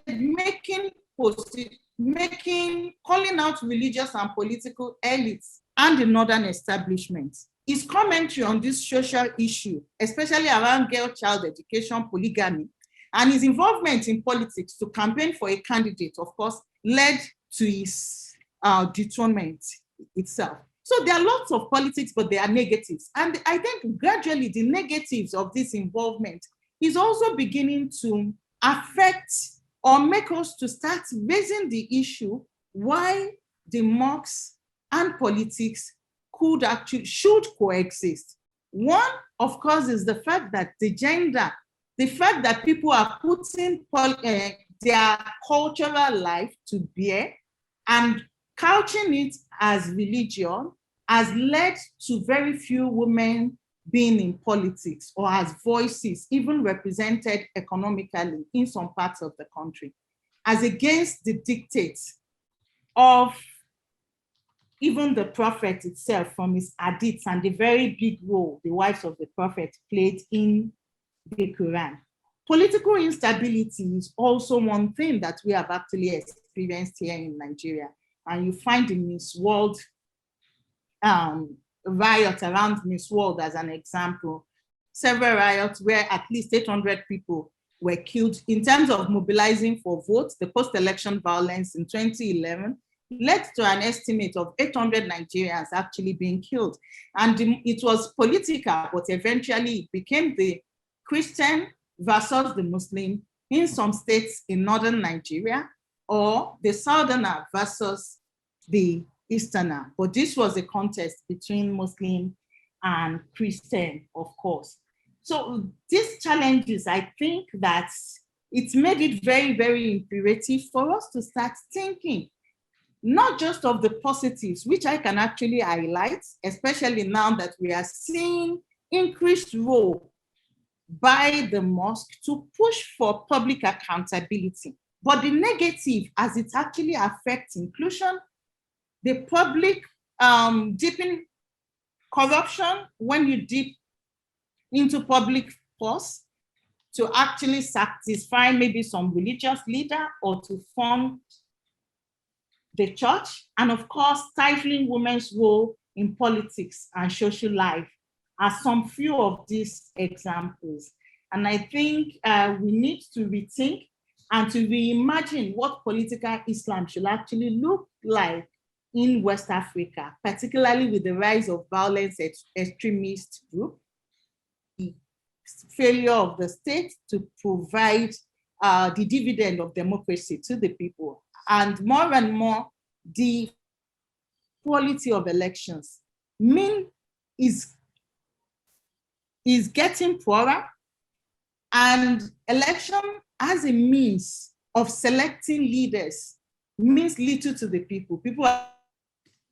calling out religious and political elites and the northern establishment. His commentary on this social issue, especially around girl-child education, polygamy, and his involvement in politics to campaign for a candidate, of course, led to his dethronement itself. So there are lots of politics, but there are negatives. And I think gradually the negatives of this involvement is also beginning to affect or make us to start raising the issue why the mosques and politics should coexist. One, of course, is the fact that the fact that people are putting their cultural life to bear and couching it as religion has led to very few women being in politics or as voices, even represented economically in some parts of the country, as against the dictates of even the prophet itself from his hadiths and the very big role the wives of the prophet played in the Quran. Political instability is also one thing that we have actually experienced here in Nigeria. And you find the Miss World riot around Miss World as an example. Several riots where at least 800 people were killed. In terms of mobilizing for votes, the post-election violence in 2011 led to an estimate of 800 Nigerians actually being killed. And it was political, but eventually it became the Christian versus the Muslim in some states in northern Nigeria, or the southerner versus the easterner. But this was a contest between Muslim and Christian, of course. So these challenges, I think that it's made it very, very imperative for us to start thinking, not just of the positives, which I can actually highlight, especially now that we are seeing increased role by the mosque to push for public accountability. But the negative, as it actually affects inclusion, the public deepen corruption when you dip into public force to actually satisfy maybe some religious leader or to fund the church, and of course, stifling women's role in politics and social life are some few of these examples. And I think we need to rethink and to reimagine what political Islam should actually look like in West Africa, particularly with the rise of violent extremist groups, the failure of the state to provide the dividend of democracy to the people, and more the quality of elections. Mean is getting poorer, and election as a means of selecting leaders means little to the people. People are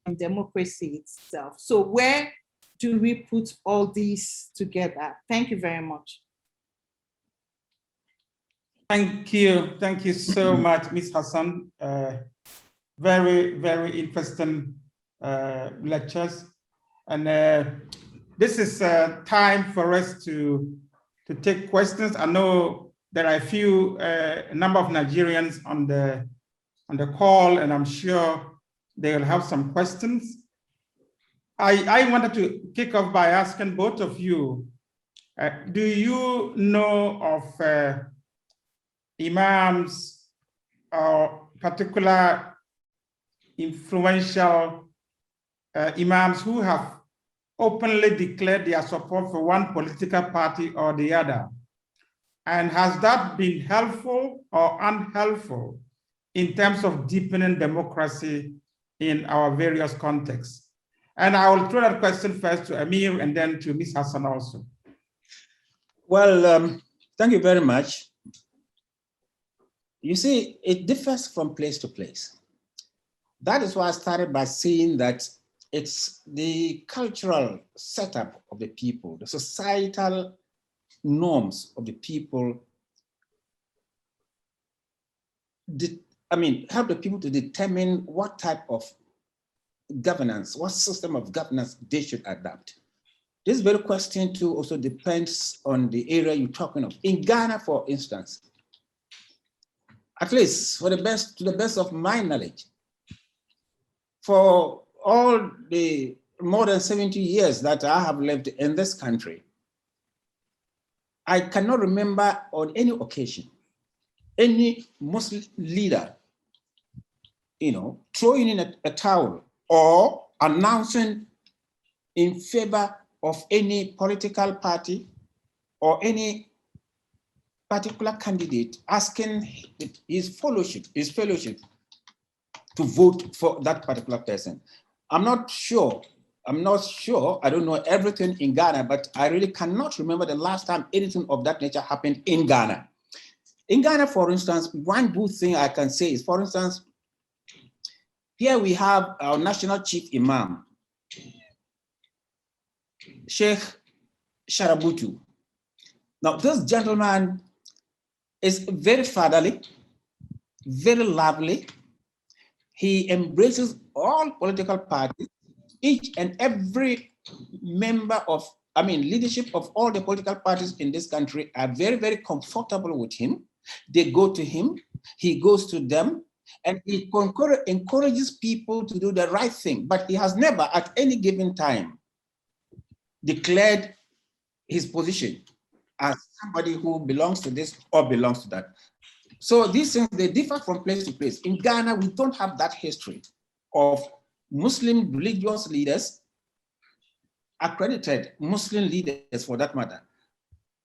in democracy itself. So where do we put all these together? Thank you very much. Thank you. Thank you so much, Ms. Hassan. Very, very interesting lectures. And this is time for us to take questions. I know there are a number of Nigerians on the call, and I'm sure they will have some questions. I wanted to kick off by asking both of you, do you know of imams or particular influential imams who have openly declared their support for one political party or the other? And has that been helpful or unhelpful in terms of deepening democracy in our various contexts? And I will throw that question first to Amir and then to Ms. Hassan also. Well, thank you very much. You see, it differs from place to place. That is why I started by saying that it's the cultural setup of the people, the societal norms of the people, help the people to determine what type of governance, what system of governance they should adopt. This very question too also depends on the area you're talking of. In Ghana, for instance, at least to the best of my knowledge, for all the more than 70 years that I have lived in this country, I cannot remember on any occasion any Muslim leader, throwing in a towel or announcing in favor of any political party or any particular candidate, asking his fellowship to vote for that particular person. I'm not sure, I don't know everything in Ghana, but I really cannot remember the last time anything of that nature happened in Ghana. In Ghana, for instance, one good thing I can say is, for instance, here we have our national chief imam, Sheikh Sharabutu. Now, this gentleman is very fatherly, very lovely. He embraces all political parties. Each and every member of, leadership of all the political parties in this country are very, very comfortable with him. They go to him, he goes to them, and he encourages people to do the right thing. But he has never at any given time declared his position as somebody who belongs to this or belongs to that. So these things, they differ from place to place. In Ghana, we don't have that history of Muslim religious leaders, accredited Muslim leaders for that matter.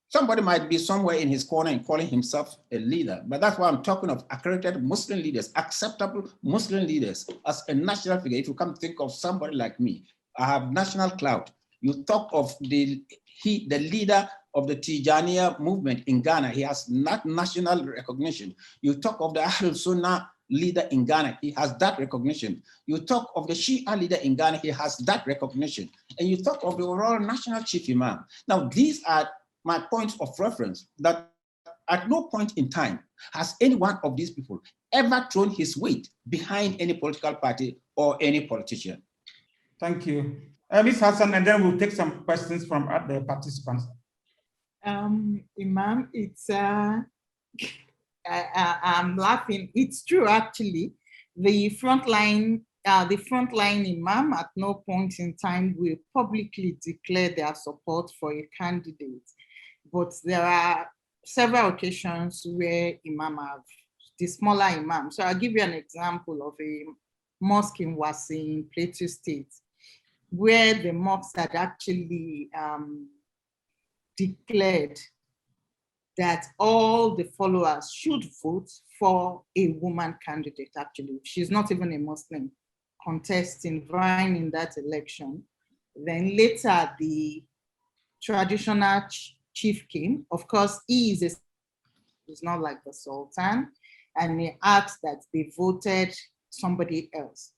Somebody might be somewhere in his corner and calling himself a leader, but that's why I'm talking of accredited Muslim leaders, acceptable Muslim leaders as a national figure. If you come think of somebody like me, I have national clout. You talk of the leader of the Tijaniya movement in Ghana, he has not national recognition. You talk of the Ahl Sunnah leader in Ghana, he has that recognition. You talk of the Shia leader in Ghana, he has that recognition. And you talk of the overall national chief imam. Now, these are my points of reference, that at no point in time has any one of these people ever thrown his weight behind any political party or any politician. Thank you. Ms. Hassan, and then we'll take some questions from the participants. Imam, it's, I'm laughing. It's true, actually. The frontline imam at no point in time will publicly declare their support for a candidate. But there are several occasions where imam have, the smaller imam. So I'll give you an example of a mosque in Wasi in Plateau State, where the mosque had actually declared that all the followers should vote for a woman candidate, actually. She's not even a Muslim, contesting, vying in that election. Then later, the traditional chief king, of course, he's not like the Sultan, and he asked that they voted somebody else.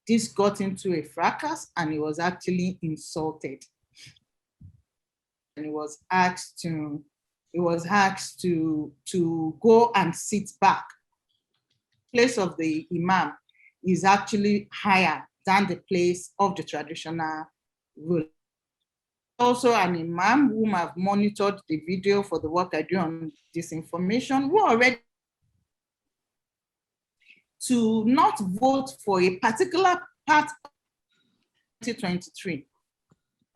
This got into a fracas, and he was actually insulted. And he was asked to go and sit back. The place of the imam is actually higher than the place of the traditional ruler. Also an imam whom I've monitored the video for the work I do on disinformation, who already to not vote for a particular part of 2023,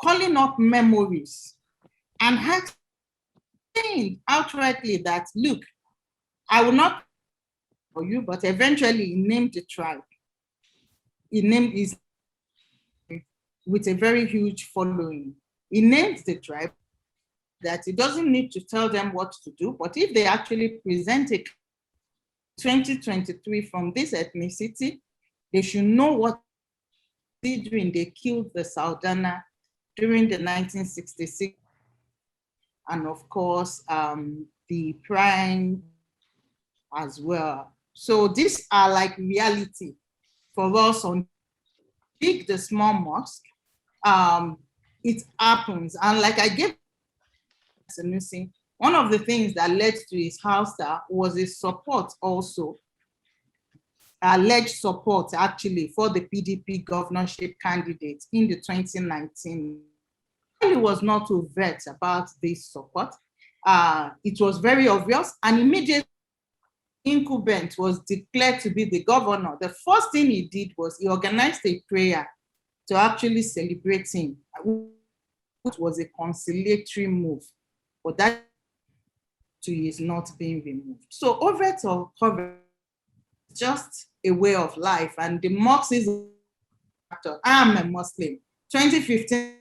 calling up memories and saying outrightly that, look, I will not for you, but eventually he named the tribe. He named his with a very huge following. He named the tribe that he doesn't need to tell them what to do, but if they actually present a 2023 from this ethnicity, they should know what they're doing. They killed the Saldana during the 1966, and of course, the Prime as well. So these are like reality for us on big, the small mosque. It happens, and like I gave one of the things that led to his house was his support also, alleged support actually for the PDP governorship candidate in the 2019. He was not overt about this support. It was very obvious, and immediately incumbent was declared to be the governor. The first thing he did was he organized a prayer to actually celebrate him, which was a conciliatory move, but that is not being removed. So overt or covert, just a way of life, and the mosque is I'm a Muslim. 2015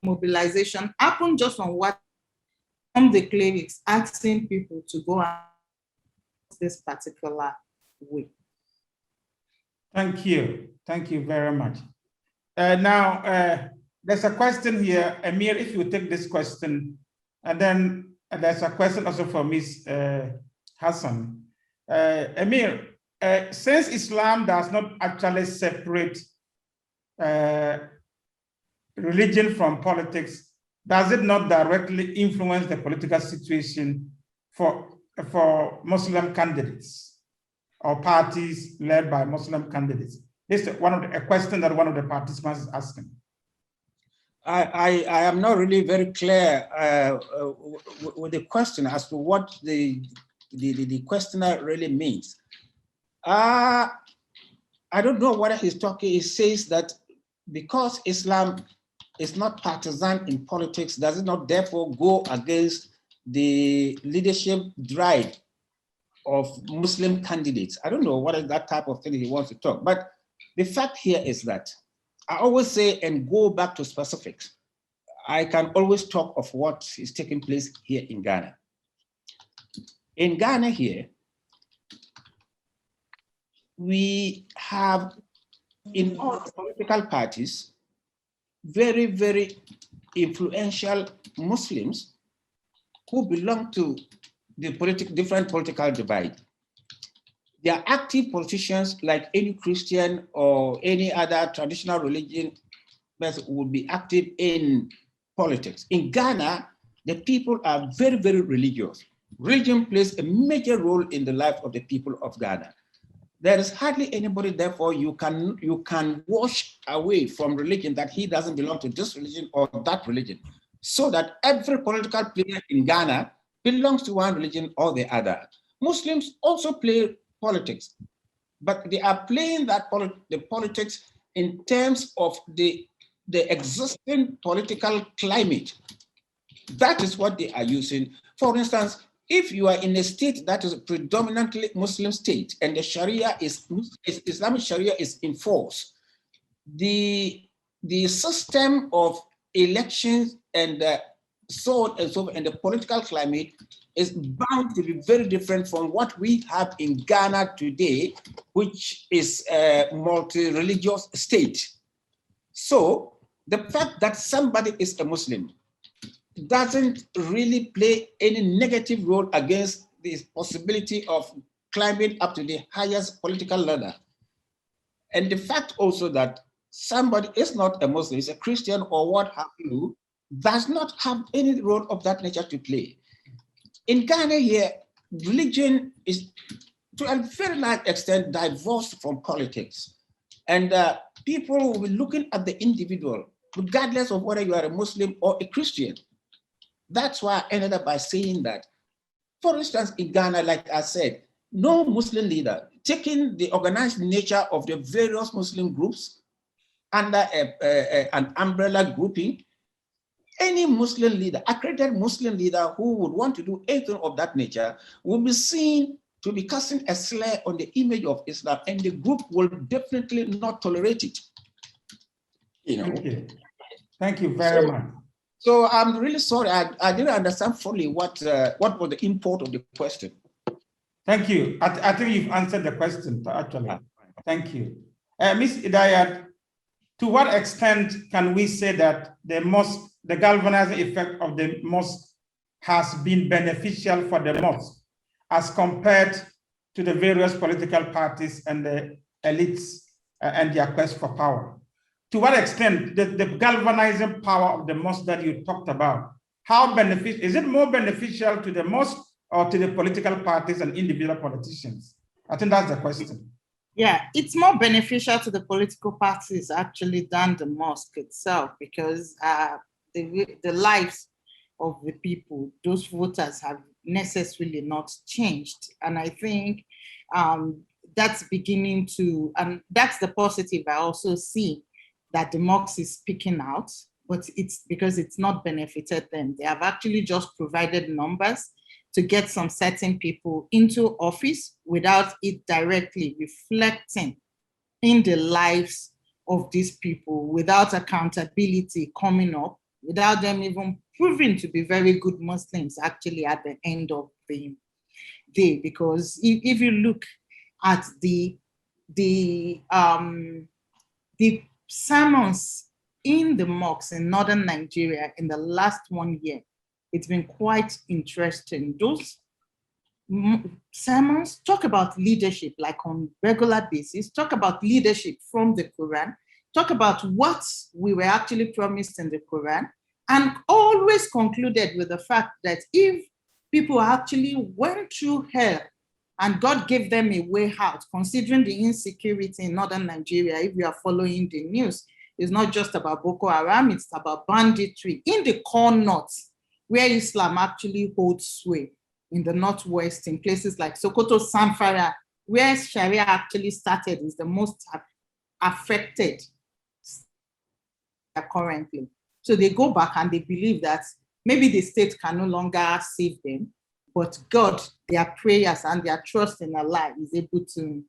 mobilization happened just on what from the clerics asking people to go out this particular way. Thank you. Thank you very much. Now, there's a question here. Amir, if you take this question, and then there's a question also for Ms. Hassan. Amir, since Islam does not actually separate religion from politics, does it not directly influence the political situation for Muslim candidates or parties led by Muslim candidates? This is a question that one of the participants is asking. I am not really very clear with the question as to what the questioner really means. I don't know what he's talking. He says that because Islam is not partisan in politics, does it not therefore go against the leadership drive of Muslim candidates? I don't know what is that type of thing he wants to talk, but the fact here is that I always say, and go back to specifics, I can always talk of what is taking place here in Ghana. In Ghana here, we have in all political parties very, very influential Muslims who belong to the different political divide. They are active politicians like any Christian or any other traditional religion person would be active in politics. In Ghana, the people are very, very religious. Religion plays a major role in the life of the people of Ghana. There is hardly anybody, therefore, you can wash away from religion that he doesn't belong to this religion or that religion. So that every political player in Ghana belongs to one religion or the other. Muslims also play politics, but they are playing the politics in terms of the existing political climate. That is what they are using. For instance, if you are in a state that is a predominantly Muslim state and the Sharia Islamic Sharia is in force, the system of elections and so on and so forth, and the political climate is bound to be very different from what we have in Ghana today, which is a multi-religious state. So the fact that somebody is a Muslim doesn't really play any negative role against the possibility of climbing up to the highest political ladder. And the fact also that somebody is not a Muslim, is a Christian or what have you, does not have any role of that nature to play. In Ghana here, religion is to a very large extent divorced from politics. And people will be looking at the individual, regardless of whether you are a Muslim or a Christian. That's why I ended up by saying that, for instance, in Ghana, like I said, no Muslim leader, taking the organized nature of the various Muslim groups under an umbrella grouping, any Muslim leader, accredited Muslim leader who would want to do anything of that nature will be seen to be casting a slur on the image of Islam, and the group will definitely not tolerate it. Thank you. Thank you very much. So I'm really sorry, I didn't understand fully what was the import of the question. Thank you. I think you've answered the question, actually. Thank you. Ms. Idayat, to what extent can we say that the galvanizing effect of the mosque has been beneficial for the mosque as compared to the various political parties and the elites and their quest for power? To what extent the galvanizing power of the mosque that you talked about, how beneficial, is it more beneficial to the mosque or to the political parties and individual politicians? I think that's the question. Yeah, it's more beneficial to the political parties actually than the mosque itself, because the lives of the people, those voters, have necessarily not changed. And I think that's beginning to, and that's the positive I also see, that the mosque is speaking out, but it's because it's not benefited them. They have actually just provided numbers to get some certain people into office without it directly reflecting in the lives of these people, without accountability coming up, without them even proving to be very good Muslims actually at the end of the day. Because if you look at the sermons in the mosques in northern Nigeria in the last 1 year, it's been quite interesting. Those sermons talk about leadership, like on regular basis, talk about leadership from the Quran, talk about what we were actually promised in the Quran, and always concluded with the fact that if people actually went through hell and God gave them a way out, considering the insecurity in northern Nigeria, if you are following the news, it's not just about Boko Haram, it's about banditry in the core north, where Islam actually holds sway, in the northwest, in places like Sokoto, Zamfara, where Sharia actually started, is the most affected currently. So they go back and they believe that maybe the state can no longer save them, but God, their prayers and their trust in Allah is able to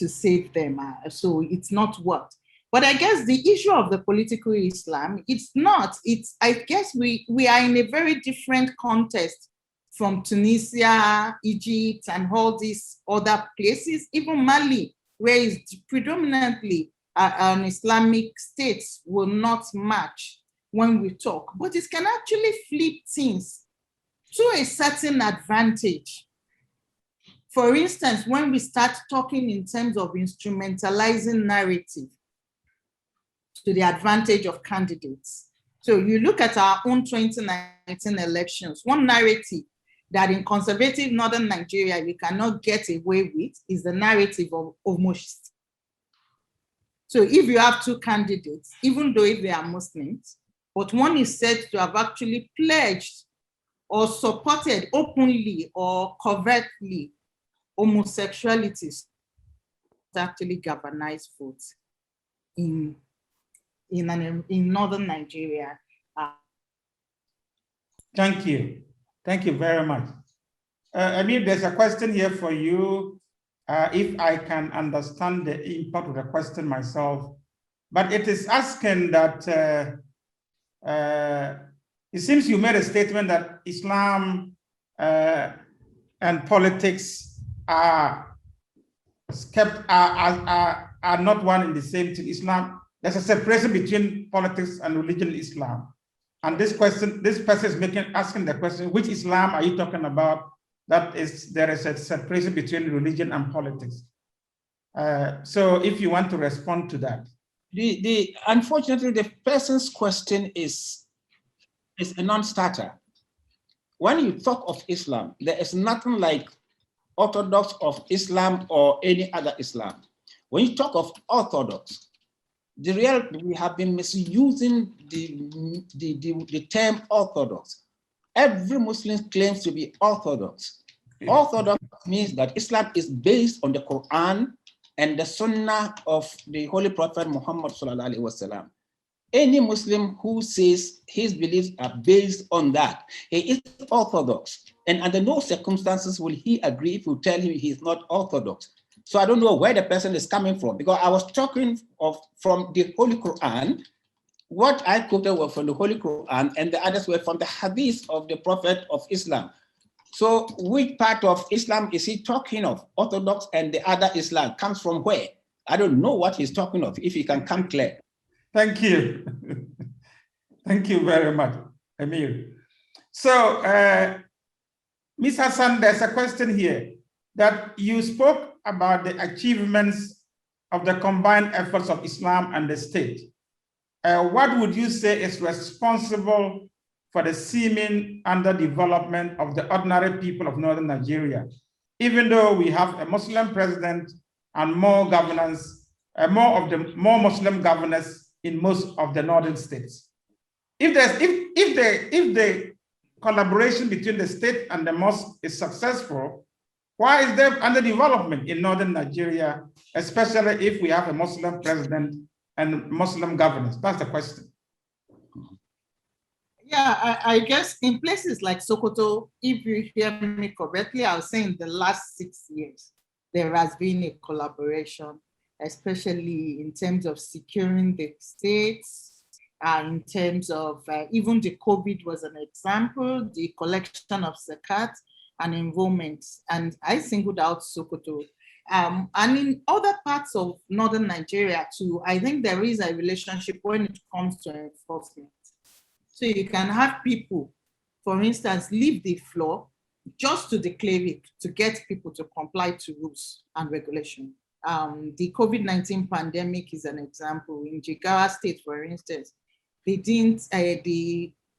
save them. So it's not what. But I guess the issue of the political Islam, I guess we are in a very different context from Tunisia, Egypt, and all these other places, even Mali, where it's predominantly an Islamic state, will not match when we talk. But it can actually flip things to a certain advantage. For instance, when we start talking in terms of instrumentalizing narrative to the advantage of candidates. So you look at our own 2019 elections, one narrative that in conservative northern Nigeria you cannot get away with is the narrative of Mosque. So if you have two candidates, even though if they are Muslims, but one is said to have actually pledged or supported openly or covertly homosexuality, actually galvanized votes in northern Nigeria. Thank you. Thank you very much. Amir, there's a question here for you, if I can understand the import of the question myself, but it is asking that it seems you made a statement that Islam and politics are not one in the same thing. Islam, there's a separation between politics and religion in Islam. And this person is asking the question, which Islam are you talking about? That is, there is a separation between religion and politics. So if you want to respond to that. Unfortunately, the person's question is a non-starter. When you talk of Islam, there is nothing like Orthodox of Islam or any other Islam. When you talk of Orthodox, we have been misusing the term Orthodox. Every Muslim claims to be Orthodox. Orthodox means that Islam is based on the Quran and the Sunnah of the Holy Prophet Muhammad sallallahu alaihi wasallam. Any Muslim who says his beliefs are based on that, he is Orthodox. And under no circumstances will he agree if you tell him he's not Orthodox. So I don't know where the person is coming from, because I was talking from the Holy Quran. What I quoted were from the Holy Quran, and the others were from the Hadith of the Prophet of Islam. So which part of Islam is he talking of? Orthodox and the other Islam comes from where? I don't know what he's talking of, if he can come clear. Thank you. Thank you very much, Amir. So, Ms. Hassan, there's a question here that you spoke about the achievements of the combined efforts of Islam and the state. What would you say is responsible for the seeming underdevelopment of the ordinary people of northern Nigeria, even though we have a Muslim president and more governance, more Muslim governors in most of the northern states? If the collaboration between the state and the mosque is successful, why is there underdevelopment in northern Nigeria, especially if we have a Muslim president and Muslim governors? That's the question. Yeah, I guess in places like Sokoto, if you hear me correctly, I was saying the last 6 years, there has been a collaboration, especially in terms of securing the states, in terms of even the COVID was an example, the collection of zakat and enrollment. And I singled out Sokoto. And in other parts of northern Nigeria too, I think there is a relationship when it comes to enforcement. So you can have people, for instance, leave the floor just to the cleric to get people to comply to rules and regulation. The COVID-19 pandemic is an example. In Jigawa State, for instance, they didn't,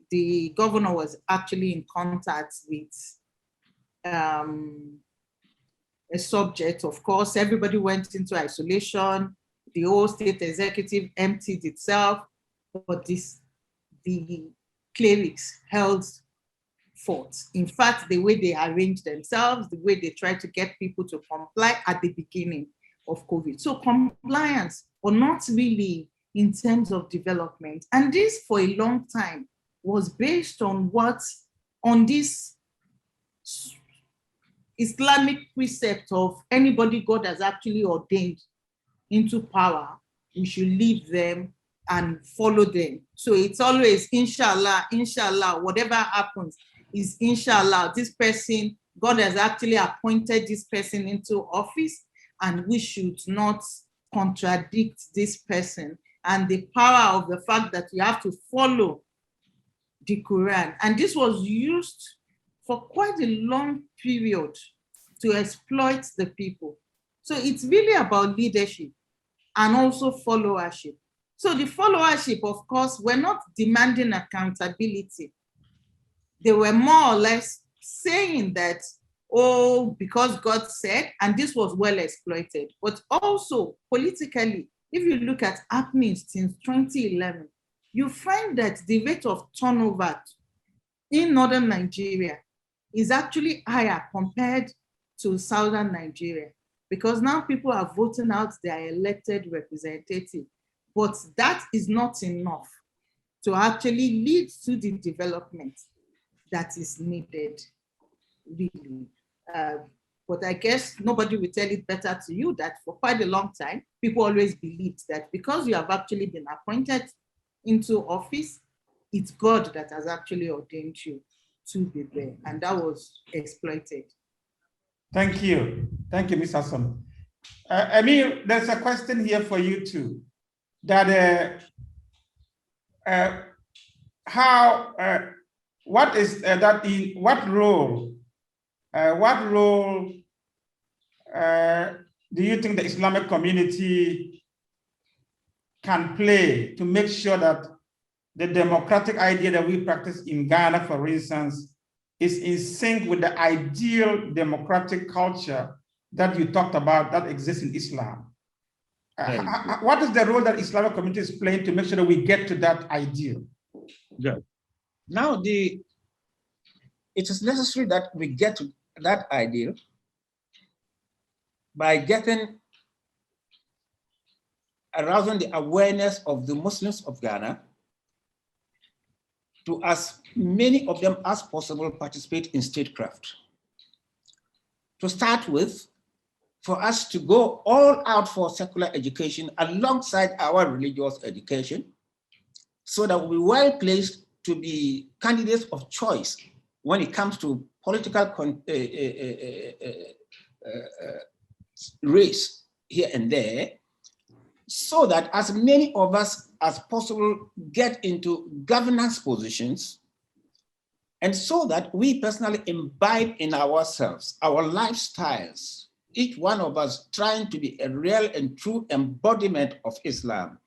the governor was actually in contact with a subject. Of course, everybody went into isolation. The whole state executive emptied itself, but the clerics held forth. In fact, the way they arranged themselves, the way they tried to get people to comply at the beginning of COVID. So compliance, or not really in terms of development. And this for a long time was based on this Islamic precept of anybody God has actually ordained into power, we should leave them and follow them. So it's always inshallah, inshallah, whatever happens is inshallah. This person, God has actually appointed this person into office, and we should not contradict this person. And the power of the fact that you have to follow the Quran. And this was used for quite a long period to exploit the people. So it's really about leadership and also followership. So the followership, of course, were not demanding accountability. They were more or less saying that, oh, because God said, and this was well exploited. But also politically, if you look at happenings since 2011, you find that the rate of turnover in northern Nigeria is actually higher compared to southern Nigeria, because now people are voting out their elected representative. But that is not enough to actually lead to the development that is needed, really. But I guess nobody will tell it better to you that for quite a long time, people always believed that because you have actually been appointed into office, it's God that has actually ordained you to be there. And that was exploited. Thank you. Thank you, Ms. Hassan. Emil, there's a question here for you too. That what is that? What role do you think the Islamic community can play to make sure that the democratic idea that we practice in Ghana, for instance, is in sync with the ideal democratic culture that you talked about that exists in Islam? What is the role that Islamic community is playing to make sure that we get to that ideal? Good. Now, it is necessary that we get to that ideal by arousing the awareness of the Muslims of Ghana to as many of them as possible participate in statecraft. To start with, for us to go all out for secular education alongside our religious education, so that we're well placed to be candidates of choice when it comes to political race here and there, so that as many of us as possible get into governance positions, and so that we personally imbibe in ourselves, our lifestyles, each one of us trying to be a real and true embodiment of Islam,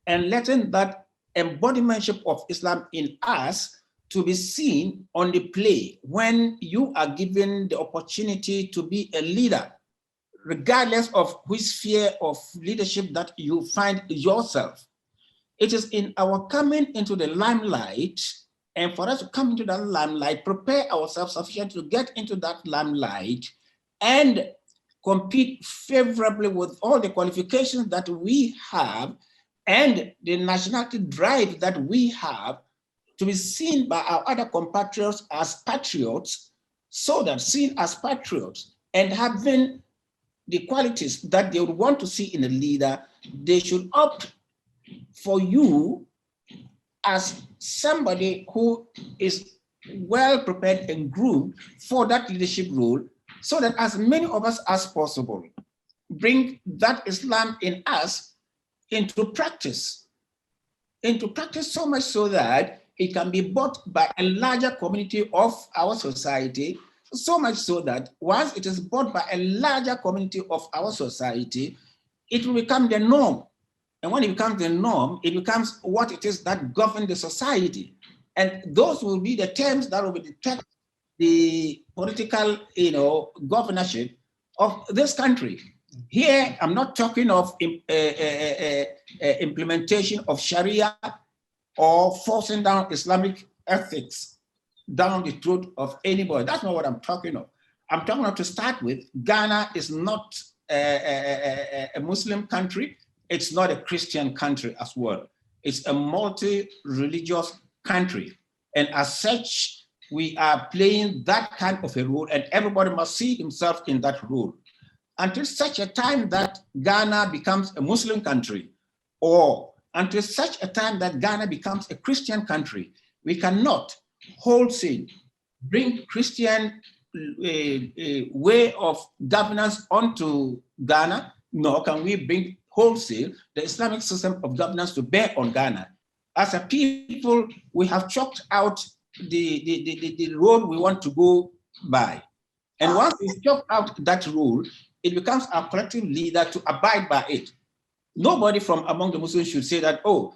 and letting that embodimentship of Islam in us to be seen on the play when you are given the opportunity to be a leader, regardless of which sphere of leadership that you find yourself. It is in our coming into the limelight, and for us to come into that limelight, prepare ourselves sufficiently to get into that limelight and compete favorably with all the qualifications that we have and the nationality drive that we have, to be seen by our other compatriots as patriots, so that seen as patriots and having the qualities that they would want to see in a leader, they should opt for you as somebody who is well prepared and groomed for that leadership role, so that as many of us as possible bring that Islam in us into practice so much so that it can be bought by a larger community of our society, so much so that once it is bought by a larger community of our society, it will become the norm. And when it becomes the norm, it becomes what it is that governs the society. And those will be the terms that will detect the political, governorship of this country. Here, I'm not talking of implementation of Sharia or forcing down Islamic ethics down the throat of anybody. That's not what I'm talking of. I'm talking of, to start with, Ghana is not a Muslim country. It's not a Christian country as well. It's a multi-religious country. And as such, we are playing that kind of a role, and everybody must see himself in that role. Until such a time that Ghana becomes a Muslim country, or until such a time that Ghana becomes a Christian country, we cannot wholesale bring Christian way of governance onto Ghana, nor can we bring wholesale the Islamic system of governance to bear on Ghana. As a people, we have chalked out the road we want to go by. And once we chalk out that road, it becomes our collective leader to abide by it. Nobody from among the Muslims should say that, oh,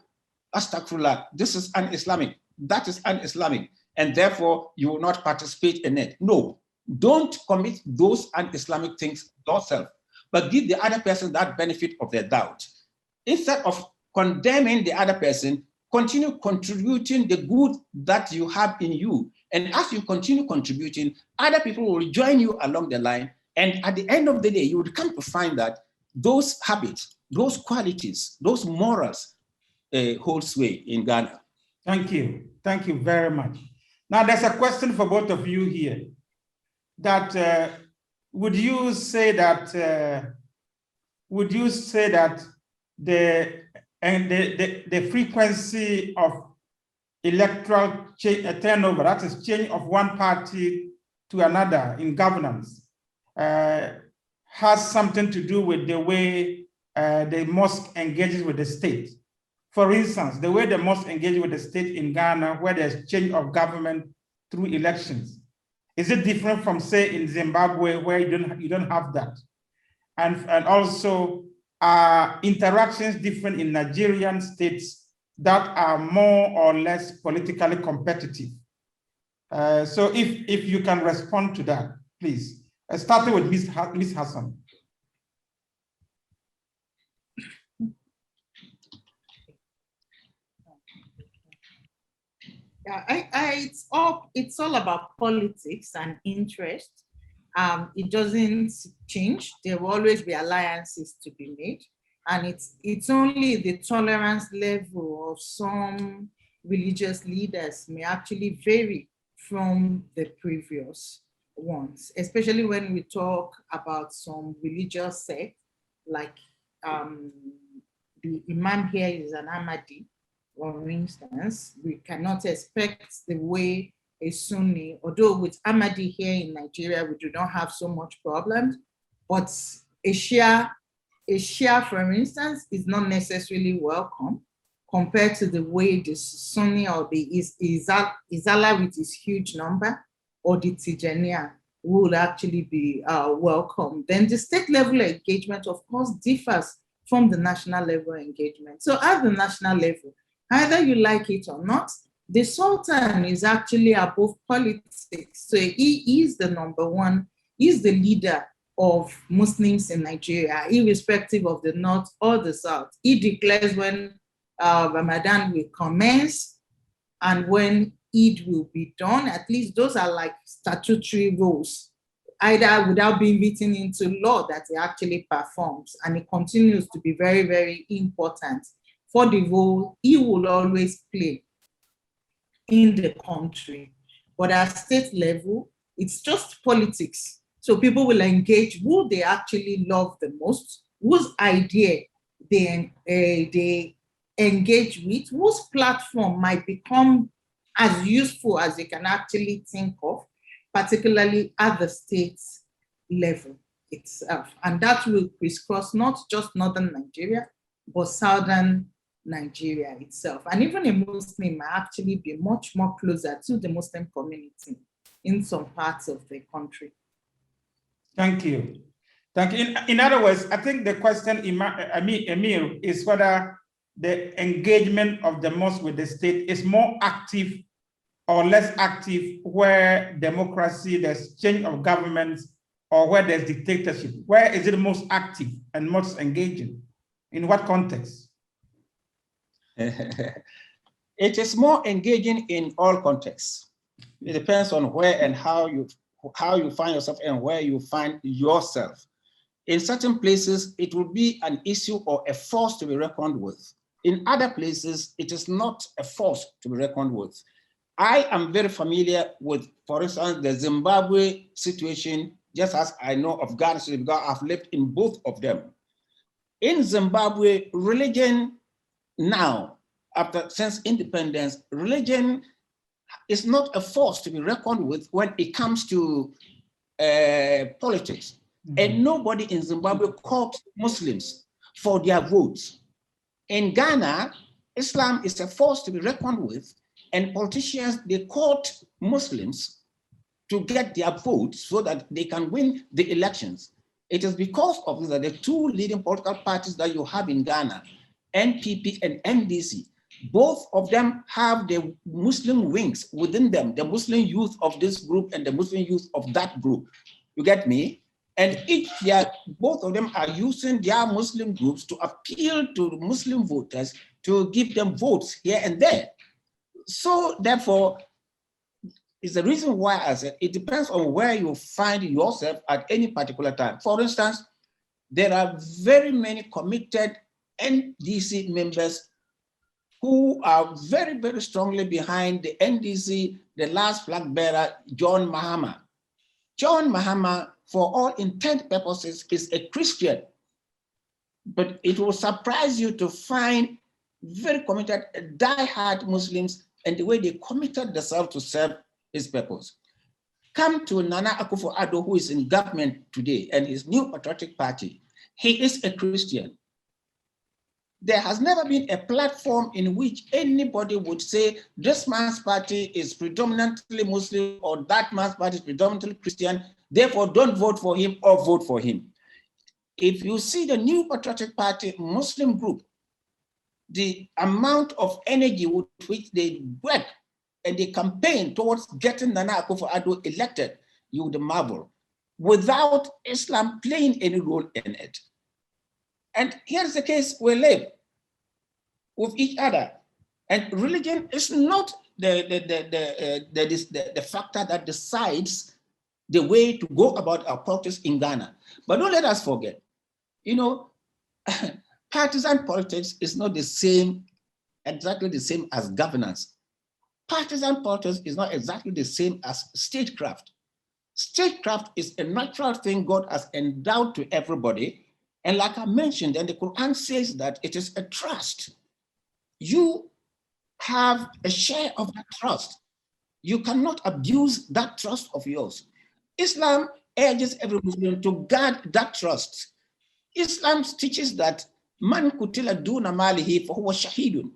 astaghfirullah, this is un-Islamic, that is un-Islamic, and therefore you will not participate in it. No, don't commit those un-Islamic things yourself, but give the other person that benefit of their doubt. Instead of condemning the other person, continue contributing the good that you have in you. And as you continue contributing, other people will join you along the line. And at the end of the day, you would come to find that those habits, those qualities, those morals hold sway in Ghana. Thank you. Thank you very much. Now, there's a question for both of you here. That would you say that the frequency of electoral turnover, that is change of one party to another in governance, has something to do with the way the mosque engages with the state. For instance, the way the mosque engages with the state in Ghana, where there's change of government through elections, is it different from, say, in Zimbabwe, where you don't have that? And also, are interactions different in Nigerian states that are more or less politically competitive? So if you can respond to that, please. Starting with Ms. Hassan. Yeah, it's all about politics and interest. It doesn't change. There will always be alliances to be made. And it's only the tolerance level of some religious leaders may actually vary from the previous ones, especially when we talk about some religious sects, like the Imam here is an Ahmadi, for instance. We cannot expect the way a Sunni, although with Ahmadi here in Nigeria, we do not have so much problems, but a Shia, for instance, is not necessarily welcome compared to the way the Sunni or the Izala with its huge number, or the Tijaniya would actually be welcome. Then the state level engagement, of course, differs from the national level engagement. So at the national level, either you like it or not, the Sultan is actually above politics. So he is the number one, he's the leader of Muslims in Nigeria, irrespective of the North or the South. He declares when Ramadan will commence and when Eid will be done. At least those are like statutory rules, either without being written into law, that he actually performs. And it continues to be very, very important for the role he will always play in the country. But at state level, it's just politics. So people will engage who they actually love the most, whose idea they engage with, whose platform might become as useful as they can actually think of, particularly at the state level itself. And that will crisscross not just northern Nigeria, but southern Nigeria itself. And even a Muslim might actually be much more closer to the Muslim community in some parts of the country. Thank you. Thank you. In other words, I think the question, Emil, is whether the engagement of the mosque with the state is more active or less active where democracy, there's change of governments, or where there's dictatorship. Where is it most active and most engaging? In what context? It is more engaging in all contexts. It depends on where and how you find yourself and where you find yourself. In certain places, it will be an issue or a force to be reckoned with. In other places, it is not a force to be reckoned with. I am very familiar with, for instance, the Zimbabwe situation, just as I know of Ghana, because I've lived in both of them. In Zimbabwe, religion now, since independence, religion is not a force to be reckoned with when it comes to politics. Mm-hmm. And nobody in Zimbabwe calls Muslims for their votes. In Ghana, Islam is a force to be reckoned with, and politicians, they court Muslims to get their votes so that they can win the elections. It is because of this that the two leading political parties that you have in Ghana, NPP and NDC, both of them have the Muslim wings within them, the Muslim youth of this group and the Muslim youth of that group. You get me? And both of them are using their Muslim groups to appeal to Muslim voters to give them votes here and there. So therefore, it's the reason why I said it depends on where you find yourself at any particular time. For instance, there are very many committed NDC members who are very, very strongly behind the NDC, the last flag bearer, John Mahama. John Mahama, for all intent purposes, is a Christian. But it will surprise you to find very committed, diehard Muslims and the way they committed themselves to serve his purpose. Come to Nana Akufo-Addo, who is in government today, and his New Patriotic Party. He is a Christian. There has never been a platform in which anybody would say this man's party is predominantly Muslim or that man's party is predominantly Christian, therefore don't vote for him or vote for him. If you see the New Patriotic Party Muslim group, the amount of energy with which they work and they campaign towards getting Nana Akufo-Addo elected, you would marvel, without Islam playing any role in it. And here's the case we live with each other. And religion is not the factor that decides the way to go about our politics in Ghana. But don't let us forget, partisan politics is not exactly the same as governance. Partisan politics is not exactly the same as statecraft. Statecraft is a natural thing God has endowed to everybody. And like I mentioned, and the Quran says that it is a trust. You have a share of that trust. You cannot abuse that trust of yours. Islam urges every Muslim to guard that trust. Islam teaches that man kutila duna malihi fahuwa shahidun,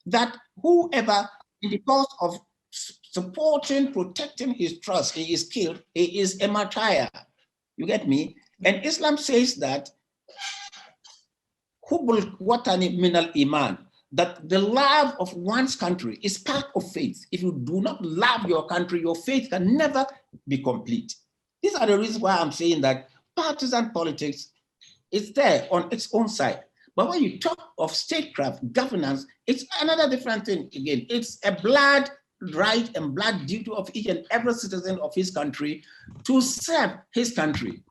that whoever in the cause of supporting, protecting his trust, he is killed, he is a martyr. You get me? And Islam says that hubul watani minal iman, that the love of one's country is part of faith. If you do not love your country, your faith can never be complete. These are the reasons why I'm saying that partisan politics is there on its own side. But when you talk of statecraft, governance, it's another different thing again. It's a blood right and blood duty of each and every citizen of his country to serve his country.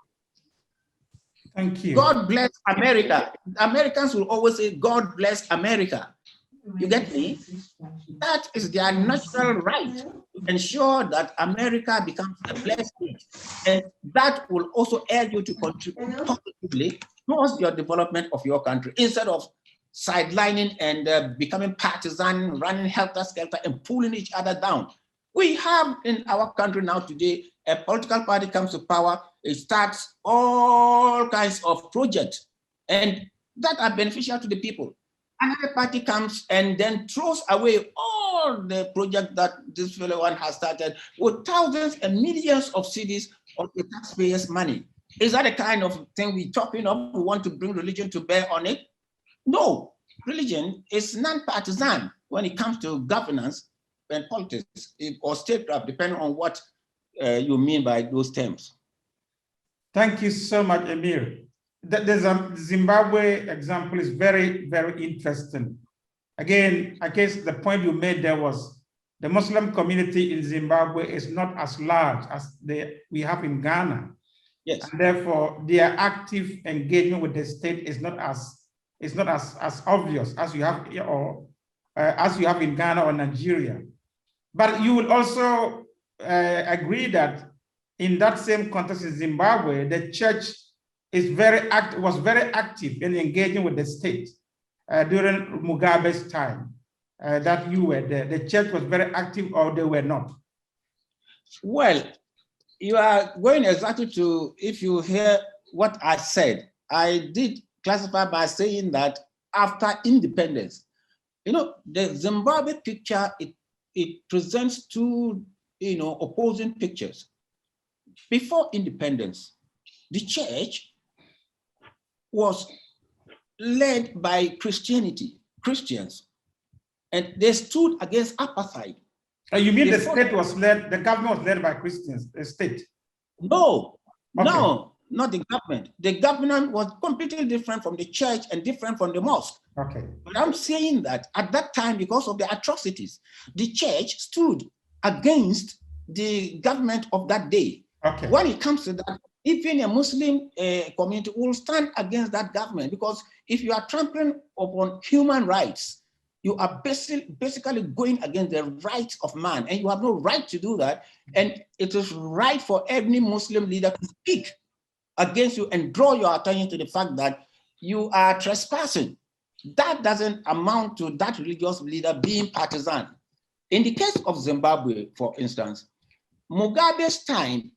Thank you. God bless America. Americans will always say, God bless America. You get me? That is their natural right to ensure that America becomes a blessed state. And that will also urge you to contribute positively towards your development of your country, instead of sidelining and becoming partisan, running helter-skelter and pulling each other down. We have in our country now today, a political party comes to power, it starts all kinds of projects, and that are beneficial to the people. Another party comes and then throws away all the projects that this fellow one has started with thousands and millions of cedis of the taxpayers' money. Is that the kind of thing we're talking of? We want to bring religion to bear on it? No, religion is non-partisan when it comes to governance and politics or statecraft, depending on what you mean by those terms. Thank you so much, Emir. The Zimbabwe example is very, very interesting. Again, I guess the point you made there was the Muslim community in Zimbabwe is not as large as we have in Ghana. Yes. And therefore, their active engagement with the state is not as obvious as you have as you have in Ghana or Nigeria. But you will also agree that in that same context in Zimbabwe, the church was very active in engaging with the state during Mugabe's time that you were there. The church was very active, or they were not? Well, you are going exactly to, if you hear what I said, I did classify by saying that after independence, the Zimbabwe picture, it presents two, opposing pictures. Before independence, the church was led by Christians, and they stood against apartheid. You mean the government was led by Christians, the state? No, okay. No, not the government. The government was completely different from the church and different from the mosque. Okay. But I'm saying that at that time, because of the atrocities, the church stood against the government of that day. Okay. When it comes to that, even a Muslim community will stand against that government, because if you are trampling upon human rights, you are basically going against the rights of man, and you have no right to do that. And it is right for every Muslim leader to speak against you and draw your attention to the fact that you are trespassing. That doesn't amount to that religious leader being partisan. In the case of Zimbabwe, for instance, Mugabe's time,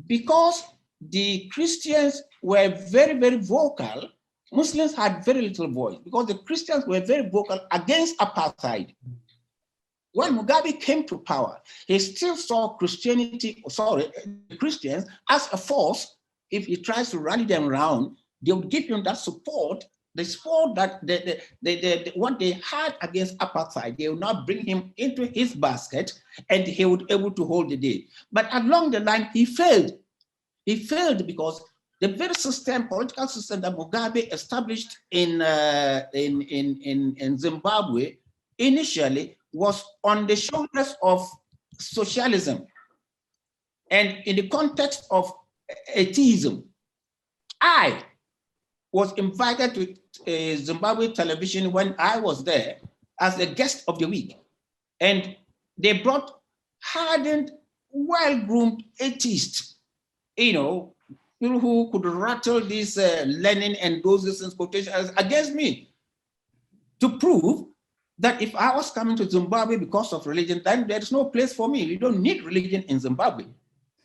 because the Christians were very, very vocal, Muslims had very little voice because the Christians were very vocal against apartheid. When Mugabe came to power, he still saw Christians as a force. If he tries to rally them around, they would give him that support, the support that what they had against apartheid. They would not bring him into his basket, and he would be able to hold the day. But along the line, he failed. He failed because the very political system that Mugabe established in Zimbabwe initially was on the shoulders of socialism and in the context of atheism. I was invited to Zimbabwe television when I was there as the guest of the week. And they brought hardened, well-groomed atheists, people who could rattle these Lenin and those quotations against me to prove that if I was coming to Zimbabwe because of religion, then there is no place for me. You don't need religion in Zimbabwe,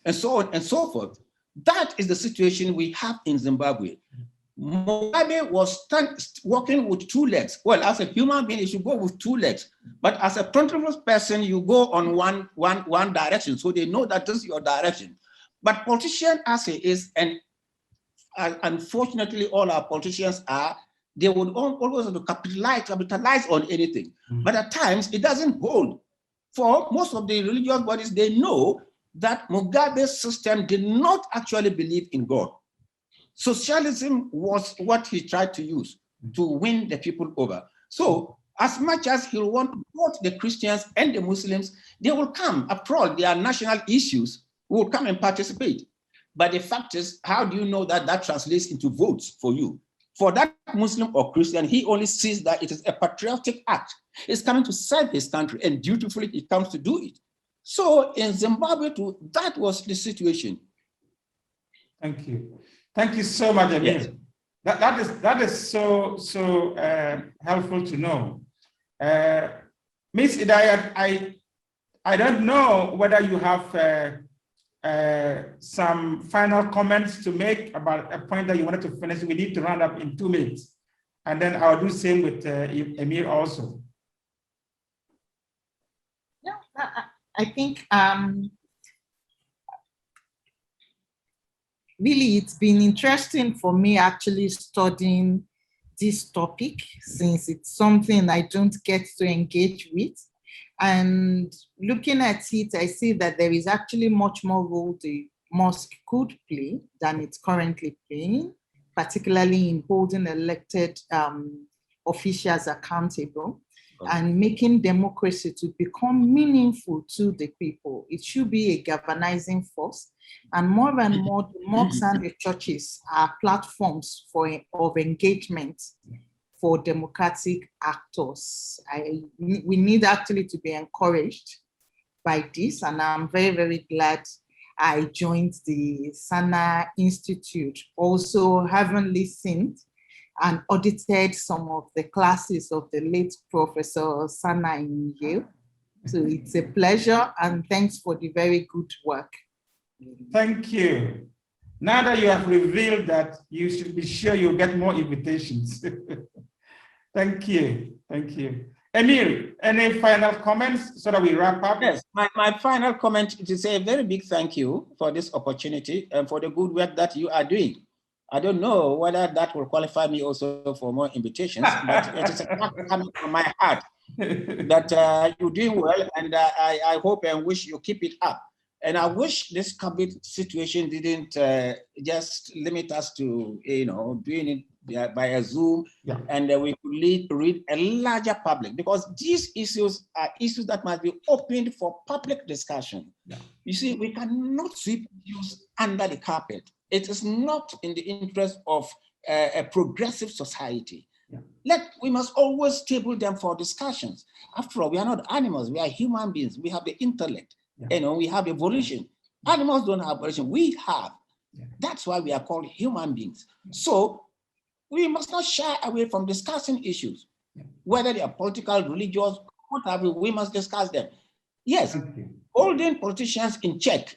and so on and so forth. That is the situation we have in Zimbabwe. Mugabe was walking with two legs. Well, as a human being, you should go with two legs. But as a principled person, you go on one direction. So they know that this is your direction. But politician as he is, and unfortunately all our politicians are, they would always have to capitalize on anything. Mm-hmm. But at times it doesn't hold. For most of the religious bodies, they know that Mugabe's system did not actually believe in God. Socialism was what he tried to use to win the people over. So as much as he will want both the Christians and the Muslims, they will come, after all, their national issues, will come and participate. But the fact is, how do you know that that translates into votes for you? For that Muslim or Christian, he only sees that it is a patriotic act. It's coming to serve his country, and dutifully it comes to do it. So in Zimbabwe too, that was the situation. Thank you. Thank you so much, Emil. Yes. That is so helpful to know. Ms. Idayat, I don't know whether you have some final comments to make about a point that you wanted to finish. We need to round up in 2 minutes. And then I'll do the same with Emil also. Yeah, I think really it's been interesting for me actually studying this topic, since it's something I don't get to engage with. And looking at it, I see that there is actually much more role the mosque could play than it's currently playing, particularly in holding elected officials accountable and making democracy to become meaningful to the people. It should be a galvanizing force. And more the mosques and the churches are platforms of engagement for democratic actors. We need actually to be encouraged by this, and I'm very, very glad I joined the Sana Institute. Also, having listened and audited some of the classes of the late Professor Sana in Yale. So it's a pleasure, and thanks for the very good work. Thank you. Now that you have revealed that, you should be sure you'll get more invitations. Thank you. Thank you. Emil, any final comments so that we wrap up? Yes, my final comment is to say a very big thank you for this opportunity and for the good work that you are doing. I don't know whether that will qualify me also for more invitations, but it is coming from my heart that you're doing well, and I hope and wish you keep it up. And I wish this COVID situation didn't just limit us to, doing it by a Zoom, and we could read a larger public, because these issues are issues that must be opened for public discussion. Yeah. You see, we cannot sweep issues under the carpet. It is not in the interest of a progressive society. Yeah. We must always table them for discussions. After all, we are not animals, we are human beings. We have the intellect. Yeah. We have evolution. Animals don't have evolution, we have. Yeah. That's why we are called human beings. Yeah. So we must not shy away from discussing issues, whether they are political, religious, whatever, we must discuss them. Yes, holding politicians in check.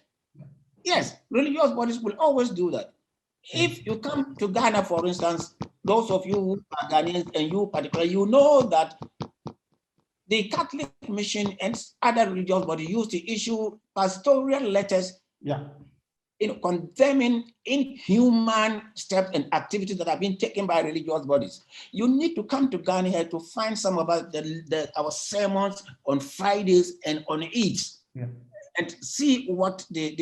Yes, religious bodies will always do that. If you come to Ghana, for instance, those of you who are Ghanaians and you particularly, you know that the Catholic Mission and other religious bodies used to issue pastoral letters condemning inhuman steps and activities that have been taken by religious bodies. You need to come to Ghana here to find some of our sermons on Fridays and on Eids, and see what they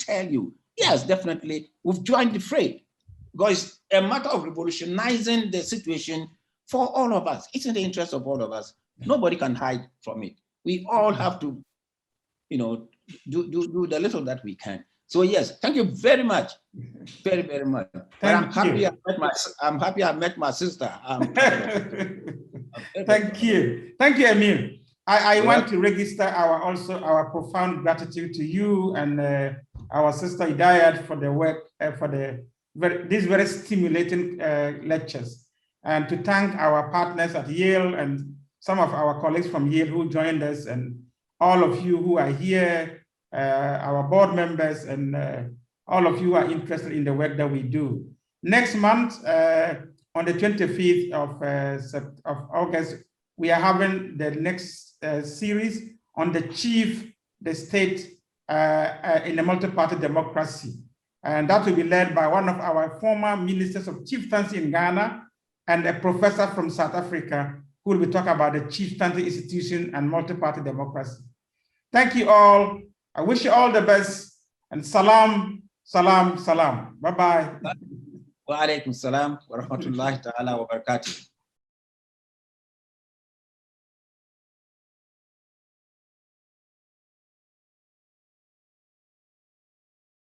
tell you. Yes, definitely, we've joined the fray, because it's a matter of revolutionizing the situation for all of us. It's in the interest of all of us. Nobody can hide from it. We all have to, do the little that we can. So yes, thank you very much, very, very much. I'm happy I met my sister. Thank you, Emil. I want to register our profound gratitude to you and our sister Hidayat for the work for these very stimulating lectures, and to thank our partners at Yale and some of our colleagues from Yale who joined us, and all of you who are here, our board members, and all of you who are interested in the work that we do. Next month, on the 25th of August, we are having the next series on the state in a multi-party democracy. And that will be led by one of our former ministers of chieftaincy in Ghana and a professor from South Africa who will be talking about the chieftaincy institution and multi-party democracy. Thank you all. I wish you all the best, and salam, salam, salam. Bye-bye. Wa alaikum salam wa rahmatullahi ta'ala wa barakatuh.